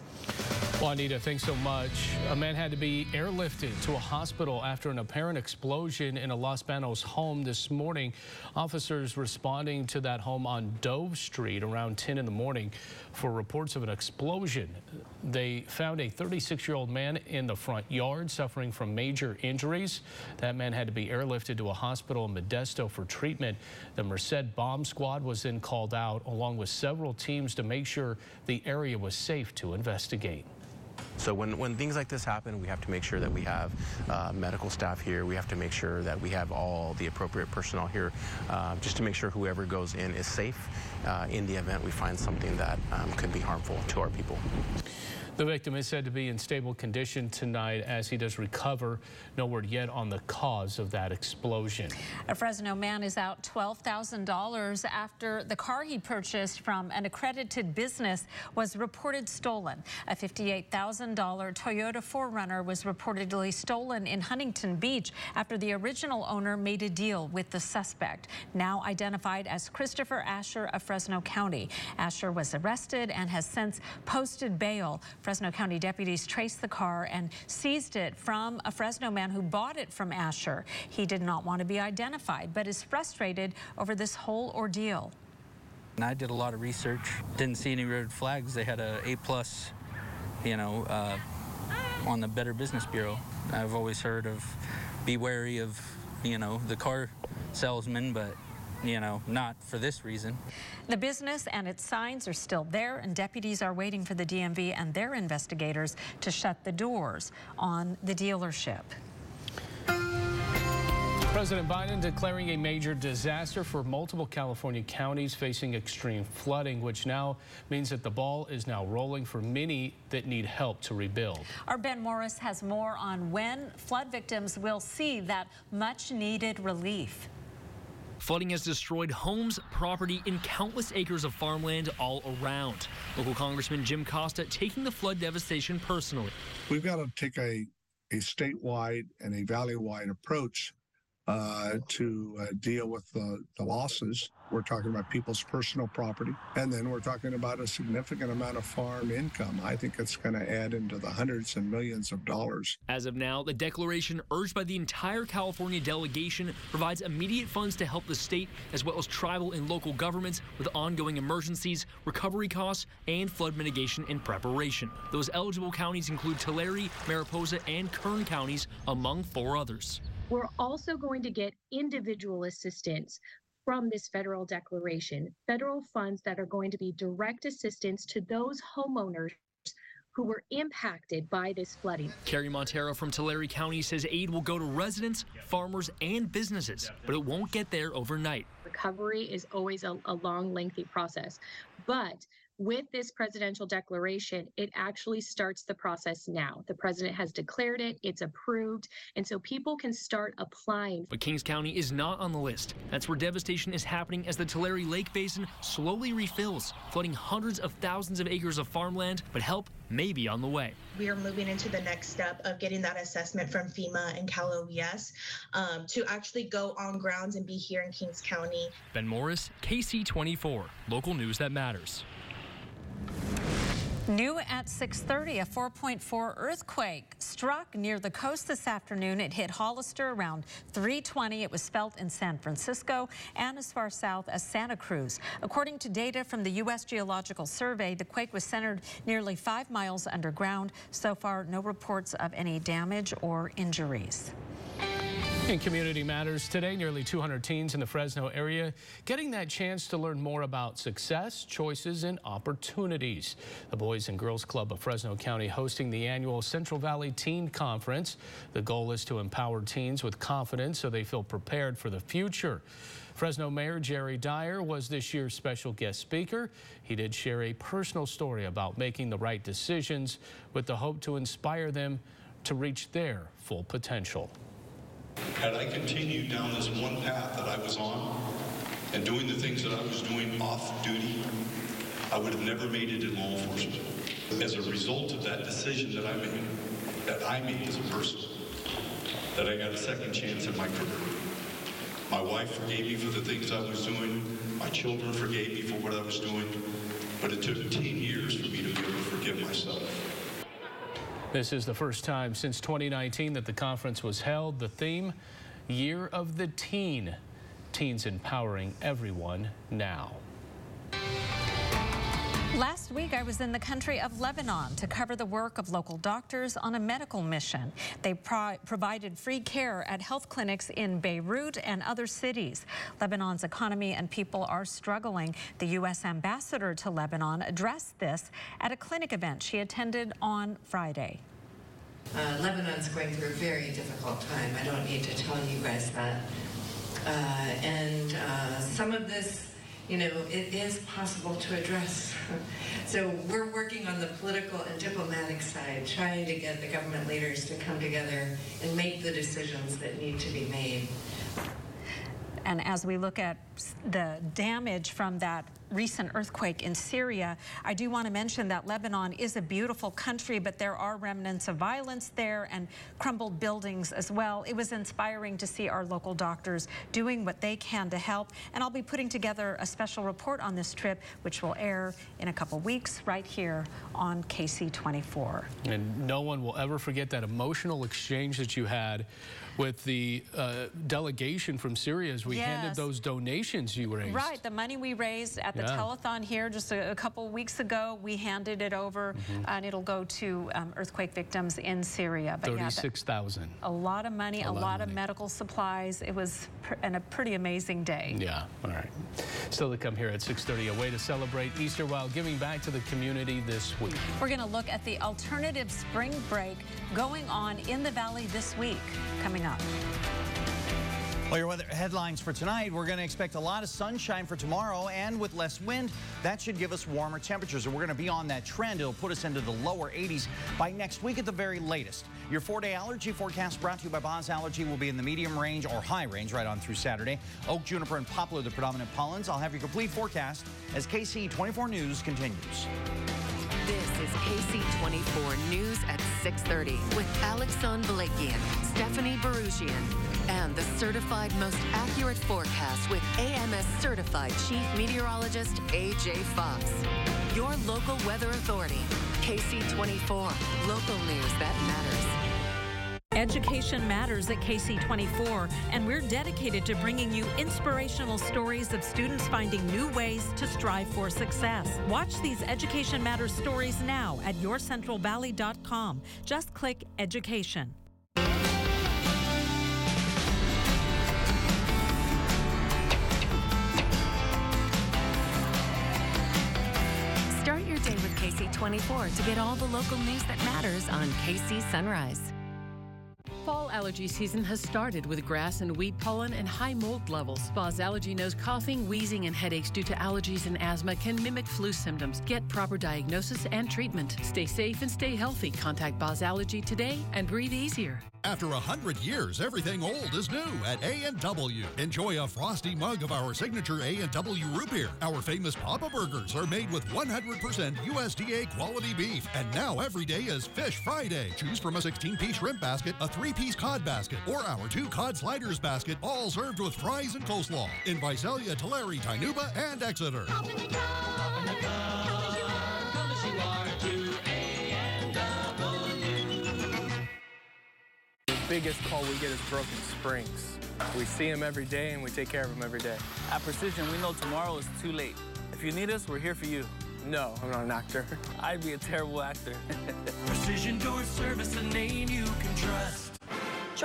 Juanita, thanks so much. A man had to be airlifted to a hospital after an apparent explosion in a Los Banos home this morning. Officers responding to that home on Dove Street around 10 in the morning for reports of an explosion. They found a 36-year-old man in the front yard suffering from major injuries. That man had to be airlifted to a hospital in Modesto for treatment. The Merced bomb squad was then called out along with several teams to make sure the area was safe to investigate. So when things like this happen, we have to make sure that we have medical staff here. We have to make sure that we have all the appropriate personnel here just to make sure whoever goes in is safe in the event we find something that could be harmful to our people. The victim is said to be in stable condition tonight as he does recover. No word yet on the cause of that explosion. A Fresno man is out $12,000 after the car he purchased from an accredited business was reported stolen. A $58,000 Toyota 4Runner was reportedly stolen in Huntington Beach after the original owner made a deal with the suspect, now identified as Christopher Asher of Fresno County. Asher was arrested and has since posted bail. Fresno County deputies traced the car and seized it from a Fresno man who bought it from Asher. He did not want to be identified, but is frustrated over this whole ordeal. And I did a lot of research, didn't see any red flags. They had a A+, on the Better Business Bureau. I've always heard of be wary of, the car salesman, but not for this reason. The business and its signs are still there, and deputies are waiting for the DMV and their investigators to shut the doors on the dealership. President Biden declaring a major disaster for multiple California counties facing extreme flooding, which now means that the ball is now rolling for many that need help to rebuild. Our Ben Morris has more on when flood victims will see that much-needed relief. Flooding has destroyed homes, property, and countless acres of farmland all around. Local Congressman Jim Costa taking the flood devastation personally. We've got to take a statewide and a valley-wide approach to deal with the losses. We're talking about people's personal property, and then we're talking about a significant amount of farm income. I think it's going to add into the hundreds and millions of dollars. As of now, the declaration urged by the entire California delegation provides immediate funds to help the state as well as tribal and local governments with ongoing emergencies, recovery costs, and flood mitigation and preparation. Those eligible counties include Tulare, Mariposa, and Kern counties, among 4 others. We're also going to get individual assistance from this federal declaration, federal funds that are going to be direct assistance to those homeowners who were impacted by this flooding. Carrie Montero from Tulare County says aid will go to residents, farmers, and businesses, but it won't get there overnight. Recovery is always a long, lengthy process, but with this presidential declaration, it actually starts the process now. The president has declared it, it's approved, and so people can start applying. But Kings County is not on the list. That's where devastation is happening as the Tulare Lake Basin slowly refills, flooding hundreds of thousands of acres of farmland, but help may be on the way. We are moving into the next step of getting that assessment from FEMA and Cal OES to actually go on grounds and be here in Kings County. Ben Morris, KC24, local news that matters. New at 6:30, a 4.4 earthquake struck near the coast this afternoon. It hit Hollister around 3:20. It was felt in San Francisco and as far south as Santa Cruz. According to data from the U.S. Geological Survey, the quake was centered nearly 5 miles underground. So far, no reports of any damage or injuries. In Community Matters today, nearly 200 teens in the Fresno area getting that chance to learn more about success, choices, and opportunities. The Boys and Girls Club of Fresno County hosting the annual Central Valley Teen Conference. The goal is to empower teens with confidence so they feel prepared for the future. Fresno Mayor Jerry Dyer was this year's special guest speaker. He did share a personal story about making the right decisions with the hope to inspire them to reach their full potential. Had I continued down this one path that I was on and doing the things that I was doing off duty, I would have never made it in law enforcement. As a result of that decision that I made as a person, that I got a second chance in my career. My wife forgave me for the things I was doing. My children forgave me for what I was doing. But it took 10 years for me to be able to forgive myself. This is the first time since 2019 that the conference was held. The theme, Year of the Teen. Teens empowering everyone now. Last week, I was in the country of Lebanon to cover the work of local doctors on a medical mission. They provided free care at health clinics in Beirut and other cities. Lebanon's economy and people are struggling. The U.S. ambassador to Lebanon addressed this at a clinic event she attended on Friday. Lebanon's going through a very difficult time. I don't need to tell you guys that. Some of this, you know, it is possible to address. So we're working on the political and diplomatic side, trying to get the government leaders to come together and make the decisions that need to be made. And as we look at the damage from that recent earthquake in Syria, I do want to mention that Lebanon is a beautiful country, but there are remnants of violence there and crumbled buildings as well. It was inspiring to see our local doctors doing what they can to help. And I'll be putting together a special report on this trip, which will air in a couple weeks right here on Ksee 24. And no one will ever forget that emotional exchange that you had with the delegation from Syria as we handed those donations you raised. Right, the money we raised at the telethon here just a couple weeks ago, we handed it over and it'll go to earthquake victims in Syria. But 36,000. A lot of money, a lot of medical supplies. It was a pretty amazing day. Yeah, all right. Still to come here at 6:30, a way to celebrate Easter while giving back to the community this week. We're going to look at the alternative spring break going on in the Valley this week. Coming up. Well, your weather headlines for tonight, we're going to expect a lot of sunshine for tomorrow, and with less wind, that should give us warmer temperatures, and we're going to be on that trend. It'll put us into the lower 80s by next week at the very latest. Your 4-day allergy forecast brought to you by Boz Allergy will be in the medium range or high range right on through Saturday. Oak, juniper, and poplar, the predominant pollens. I'll have your complete forecast as Ksee 24 News continues. This is Ksee 24 News at 6:30 with Alexon Balakian, Stephanie Barugian, and the certified most accurate forecast with AMS certified Chief Meteorologist AJ Fox. Your local weather authority, Ksee 24, local news that matters. Education matters at Ksee 24, and we're dedicated to bringing you inspirational stories of students finding new ways to strive for success. Watch these Education Matters stories now at yourcentralvalley.com. Just click Education. Start your day with Ksee 24 to get all the local news that matters on Ksee Sunrise. Fall allergy season has started with grass and weed pollen and high mold levels. Boz Allergy knows coughing, wheezing, and headaches due to allergies and asthma can mimic flu symptoms. Get proper diagnosis and treatment. Stay safe and stay healthy. Contact Boz Allergy today and breathe easier. After 100 years, everything old is new at A&W. Enjoy a frosty mug of our signature A&W root beer. Our famous Papa Burgers are made with 100% USDA quality beef. And now every day is Fish Friday. Choose from a 16-piece shrimp basket, a 3-piece cod basket, or our 2 cod sliders basket, all served with fries and coleslaw. In Visalia, Tulare, Tynuba, and Exeter. The biggest call we get is broken springs. We see them every day and we take care of them every day. At Precision, we know tomorrow is too late. If you need us, we're here for you. No, I'm not an actor. I'd be a terrible actor. Precision Door Service, a name you can trust.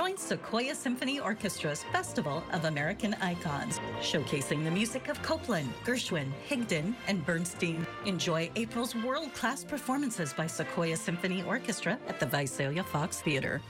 Join Sequoia Symphony Orchestra's Festival of American Icons, showcasing the music of Copland, Gershwin, Higdon, and Bernstein. Enjoy April's world-class performances by Sequoia Symphony Orchestra at the Visalia Fox Theater.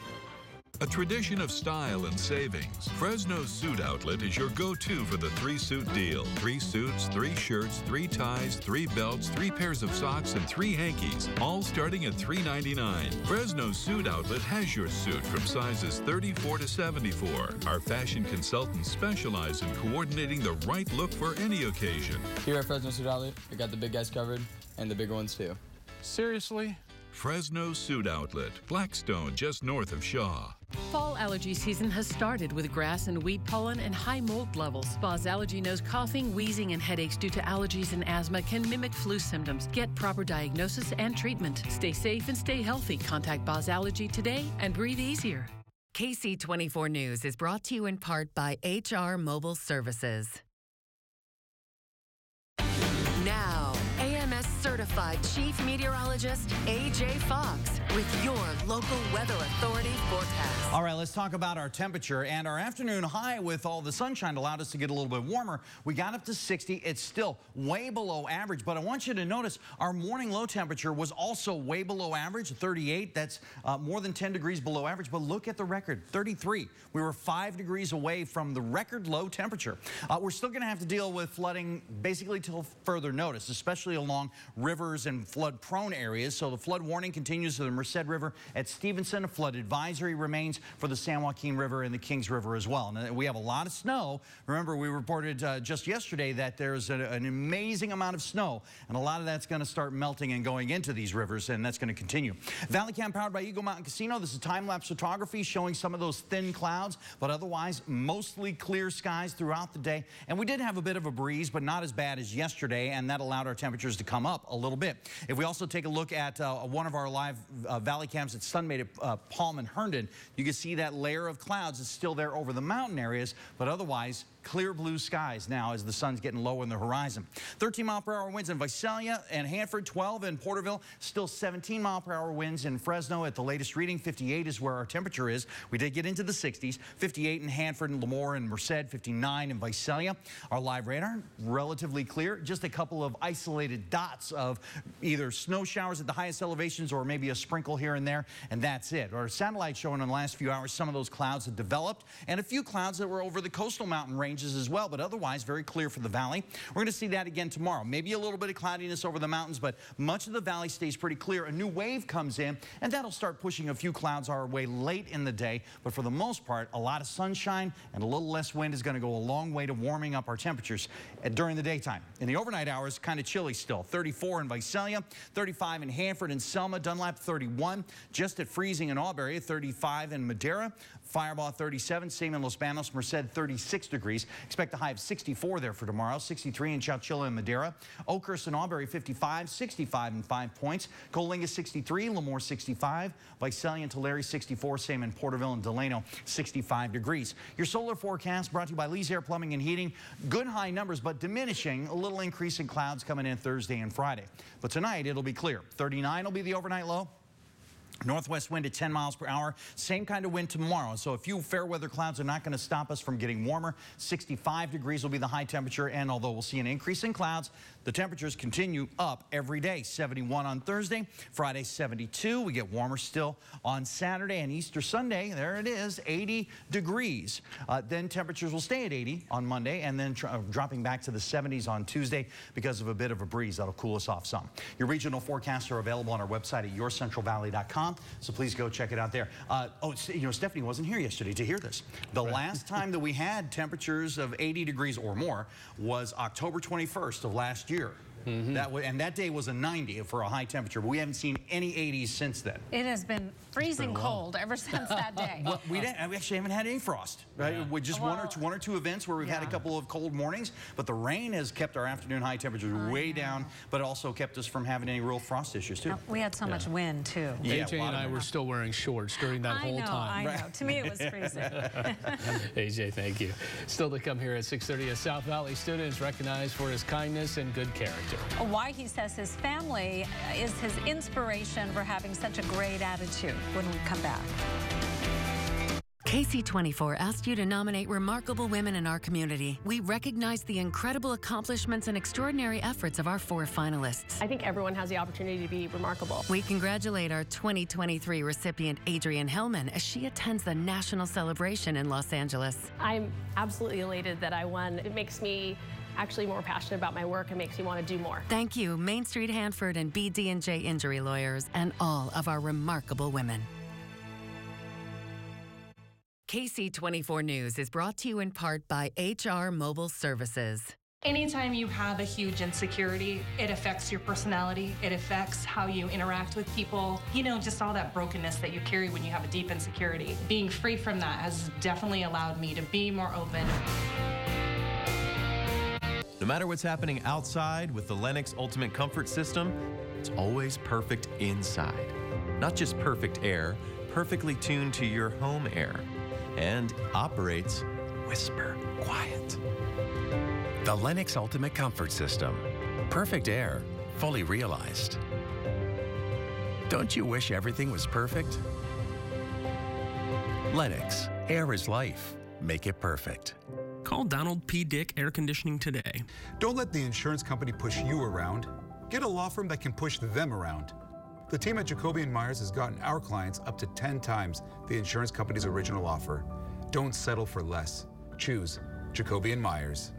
A tradition of style and savings, Fresno's Suit Outlet is your go-to for the 3-suit deal. 3 suits, 3 shirts, 3 ties, 3 belts, 3 pairs of socks, and 3 hankies, all starting at $3.99. Fresno's Suit Outlet has your suit from sizes 34 to 74. Our fashion consultants specialize in coordinating the right look for any occasion. Here at Fresno Suit Outlet, we got the big guys covered, and the bigger ones too. Seriously? Fresno Suit Outlet, Blackstone, just north of Shaw. Fall allergy season has started with grass and weed pollen and high mold levels. Boz Allergy knows coughing, wheezing, and headaches due to allergies and asthma can mimic flu symptoms. Get proper diagnosis and treatment. Stay safe and stay healthy. Contact Boz Allergy today and breathe easier. KC 24 News is brought to you in part by HR Mobile Services. Now, AMS certified Chief Meteorologist AJ Fox with your local weather authority forecast. All right, let's talk about our temperature. And our afternoon high with all the sunshine allowed us to get a little bit warmer. We got up to 60. It's still way below average, but I want you to notice our morning low temperature was also way below average, 38. That's more than 10 degrees below average, but look at the record, 33. We were 5 degrees away from the record low temperature. We're still going to have to deal with flooding basically till further notice, especially along rivers and flood-prone areas. So the flood warning continues to the Merced River at Stevenson. A flood advisory remains for the San Joaquin River and the Kings River as well. And we have a lot of snow. Remember, we reported just yesterday that there's an amazing amount of snow, and a lot of that's going to start melting and going into these rivers, and that's going to continue. Valley Cam powered by Eagle Mountain Casino. This is time-lapse photography showing some of those thin clouds, but otherwise mostly clear skies throughout the day. And we did have a bit of a breeze, but not as bad as yesterday, and that allowed our temperatures to come up a little bit. If we also take a look at one of our live Valley Cams at Sunmade at Palm and Herndon, you can see that layer of clouds is still there over the mountain areas, but otherwise clear blue skies now as the sun's getting low in the horizon. 13-mile-per-hour winds in Visalia and Hanford, 12 in Porterville, still 17-mile-per-hour winds in Fresno. At the latest reading, 58 is where our temperature is. We did get into the 60s, 58 in Hanford and Lemoore and Merced, 59 in Visalia. Our live radar, relatively clear, just a couple of isolated dots of either snow showers at the highest elevations or maybe a sprinkle here and there, and that's it. Our satellite showing in the last few hours some of those clouds had developed, and a few clouds that were over the coastal mountain ranges as well, but otherwise very clear for the valley. We're going to see that again tomorrow. Maybe a little bit of cloudiness over the mountains, but much of the valley stays pretty clear. A new wave comes in, and that'll start pushing a few clouds our way late in the day, but for the most part, a lot of sunshine and a little less wind is going to go a long way to warming up our temperatures during the daytime. In the overnight hours, kind of chilly still. 34 in Visalia, 35 in Hanford and Selma, Dunlap 31, just at freezing in Auberry, 35 in Madera, Firebaugh 37, same in Los Banos, Merced 36 degrees. Expect a high of 64 there for tomorrow, 63 in Chowchilla and Madera, Oakhurst and Auberry 55, 65 in 5 Points, Coalinga 63, Lemoore 65, Visalia and Tulare 64, same in Porterville and Delano 65 degrees. Your solar forecast brought to you by Lee's Air Plumbing and Heating. Good high numbers, but diminishing, a little increase in clouds coming in Thursday and Friday. But tonight it'll be clear. 39 will be the overnight low. Northwest wind at 10 miles per hour. Same kind of wind tomorrow. So a few fair weather clouds are not going to stop us from getting warmer. 65 degrees will be the high temperature. And although we'll see an increase in clouds, the temperatures continue up every day. 71 on Thursday, Friday 72. We get warmer still on Saturday and Easter Sunday. There it is, 80 degrees. Then temperatures will stay at 80 on Monday and then dropping back to the 70s on Tuesday because of a bit of a breeze. That'll cool us off some. Your regional forecasts are available on our website at yourcentralvalley.com. So please go check it out there. You know, Stephanie wasn't here yesterday to hear this. The last time that we had temperatures of 80 degrees or more was October 21st of last year. And that day was a 90 for a high temperature, but we haven't seen any 80s since then. It has been freezing cold ever since that day. Well, we actually haven't had any frost, right? Yeah. With just one or two events where we've had a couple of cold mornings, but the rain has kept our afternoon high temperatures way down, but also kept us from having any real frost issues too. We had so much wind too. Yeah, AJ and I were still wearing shorts during that whole time. I know. To me, it was freezing. AJ, thank you. Still to come here at 6:30, a South Valley student is recognized for his kindness and good character. Why he says his family is his inspiration for having such a great attitude when we come back. Ksee24 asked you to nominate remarkable women in our community. We recognize the incredible accomplishments and extraordinary efforts of our 4 finalists. I think everyone has the opportunity to be remarkable. We congratulate our 2023 recipient, Adrienne Hellman, as she attends the national celebration in Los Angeles. I'm absolutely elated that I won. It makes me actually more passionate about my work and makes me want to do more. Thank you, Main Street Hanford and BD&J Injury Lawyers, and all of our remarkable women. Ksee24 News is brought to you in part by HR Mobile Services. Anytime you have a huge insecurity, it affects your personality. It affects how you interact with people. You know, just all that brokenness that you carry when you have a deep insecurity. Being free from that has definitely allowed me to be more open. No matter what's happening outside with the Lennox Ultimate Comfort System, it's always perfect inside. Not just perfect air, perfectly tuned to your home air. And operates whisper quiet. The Lennox Ultimate Comfort System. Perfect air, fully realized. Don't you wish everything was perfect? Lennox, air is life. Make it perfect. Call Donald P. Dick Air Conditioning today. Don't let the insurance company push you around. Get a law firm that can push them around. The team at Jacoby & Myers has gotten our clients up to 10 times the insurance company's original offer. Don't settle for less. Choose Jacoby & Myers.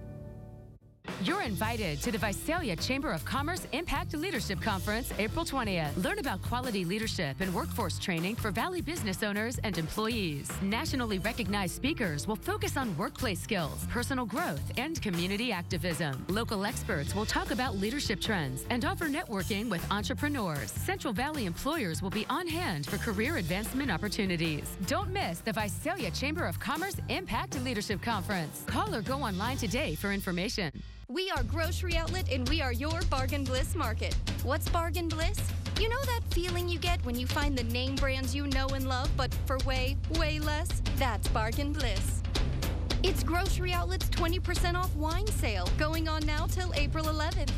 You're invited to the Visalia Chamber of Commerce Impact Leadership Conference, April 20th. Learn about quality leadership and workforce training for Valley business owners and employees. Nationally recognized speakers will focus on workplace skills, personal growth, and community activism. Local experts will talk about leadership trends and offer networking with entrepreneurs. Central Valley employers will be on hand for career advancement opportunities. Don't miss the Visalia Chamber of Commerce Impact Leadership Conference. Call or go online today for information. We are Grocery Outlet and we are your Bargain Bliss Market. What's Bargain Bliss? You know that feeling you get when you find the name brands you know and love, but for way, way less? That's Bargain Bliss. It's Grocery Outlet's 20% off wine sale going on now till April 11th.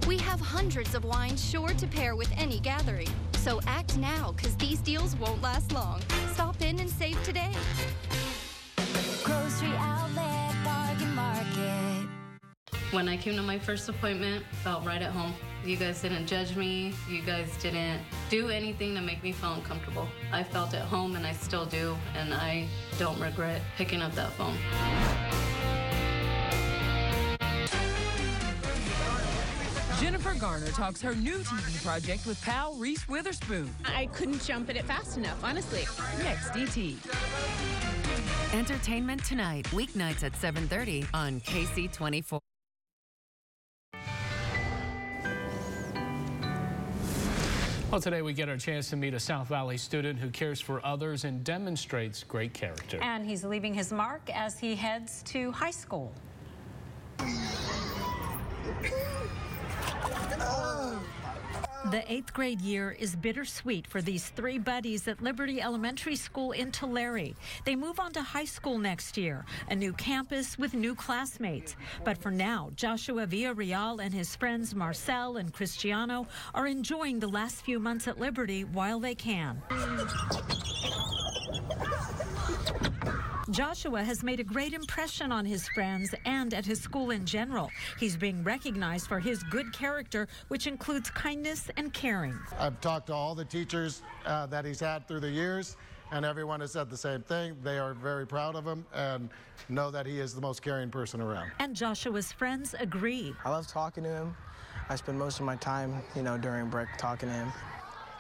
We have hundreds of wines sure to pair with any gathering. So act now, because these deals won't last long. Stop in and save today. Grocery Outlet, Bargain Market. When I came to my first appointment, felt right at home. You guys didn't judge me. You guys didn't do anything to make me feel uncomfortable. I felt at home, and I still do, and I don't regret picking up that phone. Jennifer Garner talks her new TV project with pal Reese Witherspoon. I couldn't jump at it fast enough, honestly. Next, DT. Entertainment Tonight, weeknights at 7:30 on Ksee24. Well, today we get our chance to meet a South Valley student who cares for others and demonstrates great character. And he's leaving his mark as he heads to high school. The 8th grade year is bittersweet for these 3 buddies at Liberty Elementary School in Tulare. They move on to high school next year, a new campus with new classmates. But for now, Joshua Villarreal and his friends Marcel and Cristiano are enjoying the last few months at Liberty while they can. Joshua has made a great impression on his friends and at his school in general. He's being recognized for his good character, which includes kindness and caring. I've talked to all the teachers that he's had through the years, and everyone has said the same thing. They are very proud of him and know that he is the most caring person around. And Joshua's friends agree. I love talking to him. I spend most of my time, during break talking to him.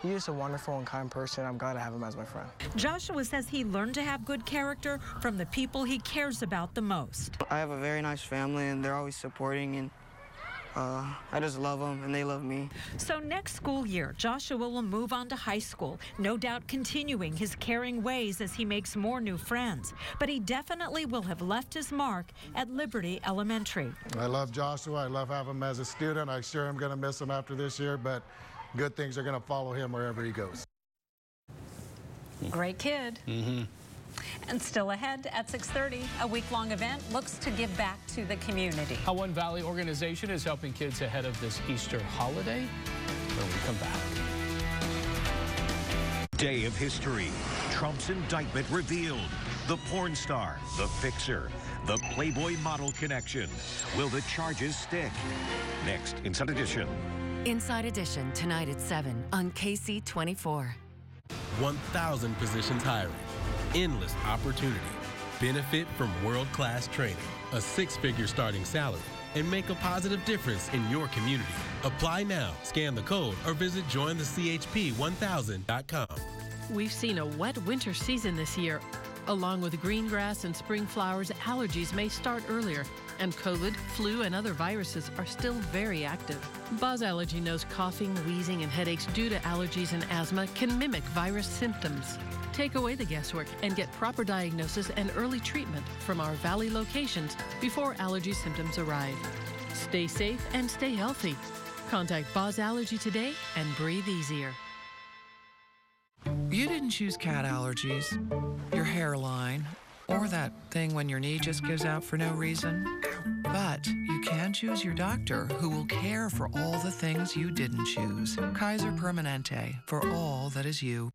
He's just a wonderful and kind person. I'm glad to have him as my friend. Joshua says he learned to have good character from the people he cares about the most. I have a very nice family, and they're always supporting, and I just love them, and they love me. So next school year, Joshua will move on to high school, no doubt continuing his caring ways as he makes more new friends. But he definitely will have left his mark at Liberty Elementary. I love Joshua. I love having him as a student. I'm sure I'm going to miss him after this year, but good things are going to follow him wherever he goes. Great kid. And still ahead at 6:30, a week-long event looks to give back to the community. How one Valley organization is helping kids ahead of this Easter holiday when we come back. Day of History. Trump's indictment revealed. The porn star, the fixer, the Playboy model connection. Will the charges stick? Next, Inside Edition. Inside Edition, tonight at 7 on Ksee 24. 1,000 positions hiring. Endless opportunity. Benefit from world-class training. A 6-figure starting salary. And make a positive difference in your community. Apply now. Scan the code or visit jointhechp1000.com. We've seen a wet winter season this year. Along with green grass and spring flowers, allergies may start earlier, and COVID, flu, and other viruses are still very active. Buzz Allergy knows coughing, wheezing, and headaches due to allergies and asthma can mimic virus symptoms. Take away the guesswork and get proper diagnosis and early treatment from our Valley locations before allergy symptoms arrive. Stay safe and stay healthy. Contact Buzz Allergy today and breathe easier. You didn't choose cat allergies, your hairline, or that thing when your knee just gives out for no reason. But you can choose your doctor who will care for all the things you didn't choose. Kaiser Permanente, for all that is you.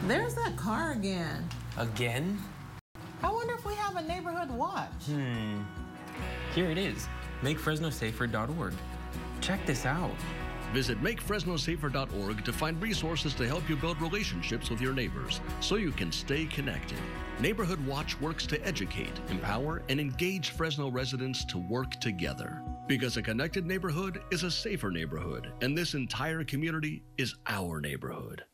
There's that car again. Again? I wonder if we have a neighborhood watch. Here it is, makefresnosafer.org. Check this out. Visit makefresnosafer.org to find resources to help you build relationships with your neighbors so you can stay connected. Neighborhood Watch works to educate, empower, and engage Fresno residents to work together. Because a connected neighborhood is a safer neighborhood, and this entire community is our neighborhood.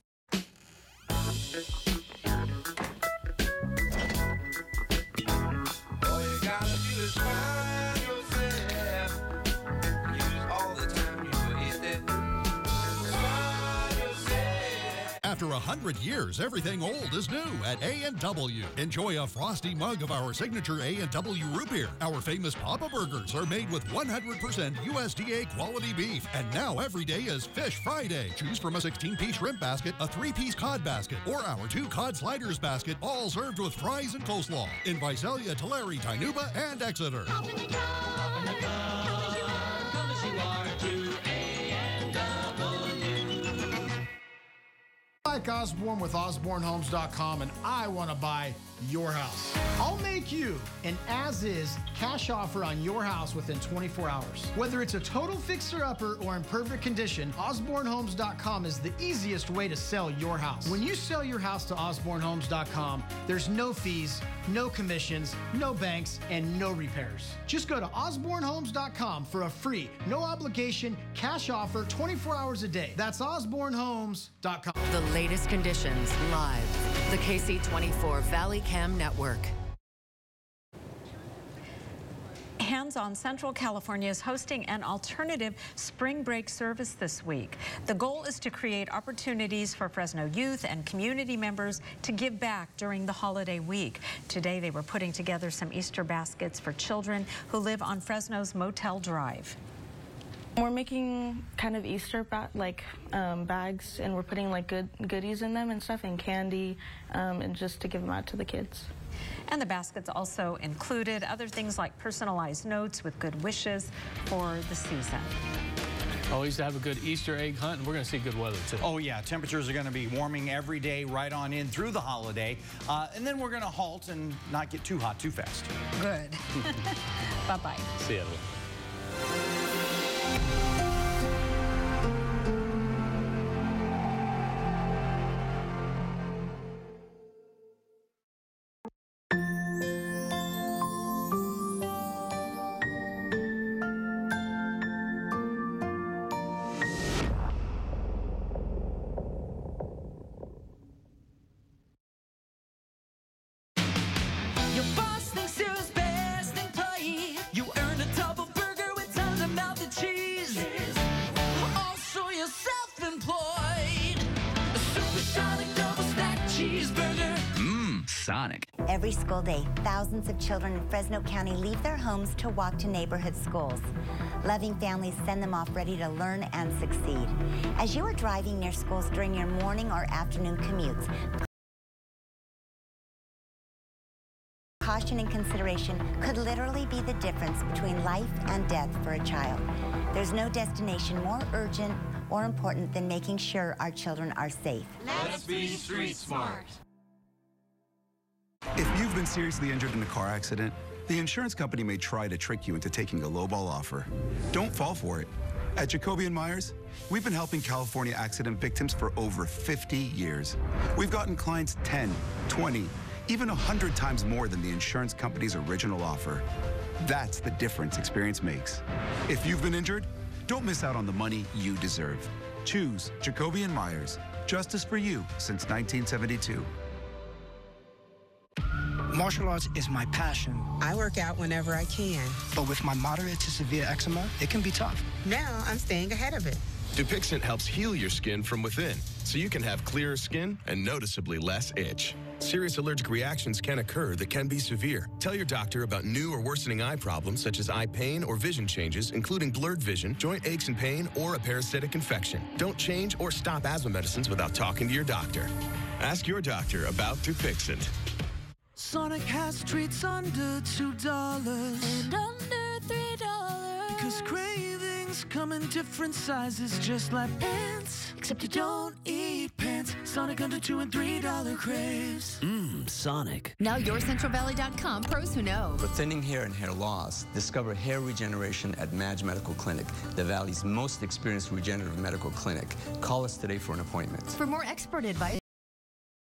After 100 years, everything old is new at A&W. Enjoy a frosty mug of our signature A&W root beer. Our famous Papa Burgers are made with 100% USDA quality beef. And now every day is Fish Friday. Choose from a 16-piece shrimp basket, a 3-piece cod basket, or our 2 cod sliders basket, all served with fries and coleslaw. In Visalia, Tulare, Tynuba, and Exeter. Mike Osborne with OsborneHomes.com, and I want to buy your house. I'll make you an as-is cash offer on your house within 24 hours. Whether it's a total fixer-upper or in perfect condition, OsborneHomes.com is the easiest way to sell your house. When you sell your house to OsborneHomes.com, there's no fees, no commissions, no banks, and no repairs. Just go to OsborneHomes.com for a free, no obligation cash offer 24 hours a day. That's OsborneHomes.com. The latest conditions live. The Ksee 24 Valley Cam Network. Hands-On Central California is hosting an alternative spring break service this week. The goal is to create opportunities for Fresno youth and community members to give back during the holiday week. Today they were putting together some Easter baskets for children who live on Fresno's Motel Drive. We're making kind of Easter bags, and we're putting like goodies in them and stuff, and candy, and just to give them out to the kids. And the baskets also included other things like personalized notes with good wishes for the season. Always to have a good Easter egg hunt, and we're going to see good weather, too. Oh, yeah. Temperatures are going to be warming every day right on in through the holiday. And then we're going to halt and not get too hot too fast. Good. Bye-bye. See you. Sonic. Every school day, thousands of children in Fresno County leave their homes to walk to neighborhood schools. Loving families send them off ready to learn and succeed. As you are driving near schools during your morning or afternoon commutes, caution and consideration could literally be the difference between life and death for a child. There's no destination more urgent or important than making sure our children are safe. Let's be street smart. If you've been seriously injured in a car accident, the insurance company may try to trick you into taking a lowball offer. Don't fall for it. At Jacoby & Myers, we've been helping California accident victims for over 50 years. We've gotten clients 10, 20, even 100 times more than the insurance company's original offer. That's the difference experience makes. If you've been injured, don't miss out on the money you deserve. Choose Jacoby & Myers. Justice for you since 1972. Martial arts is my passion. I work out whenever I can. But with my moderate to severe eczema, it can be tough. Now I'm staying ahead of it. Dupixent helps heal your skin from within, so you can have clearer skin and noticeably less itch. Serious allergic reactions can occur that can be severe. Tell your doctor about new or worsening eye problems such as eye pain or vision changes, including blurred vision, joint aches and pain, or a parasitic infection. Don't change or stop asthma medicines without talking to your doctor. Ask your doctor about Dupixent. Sonic has treats under $2 and under $3. Because cravings come in different sizes, just like pants. Except you don't eat pants. Sonic under $2 and $3 craves. Sonic. Now YourCentralValley.com pros who know. For thinning hair and hair loss, discover hair regeneration at Madge Medical Clinic, the Valley's most experienced regenerative medical clinic. Call us today for an appointment. For more expert advice.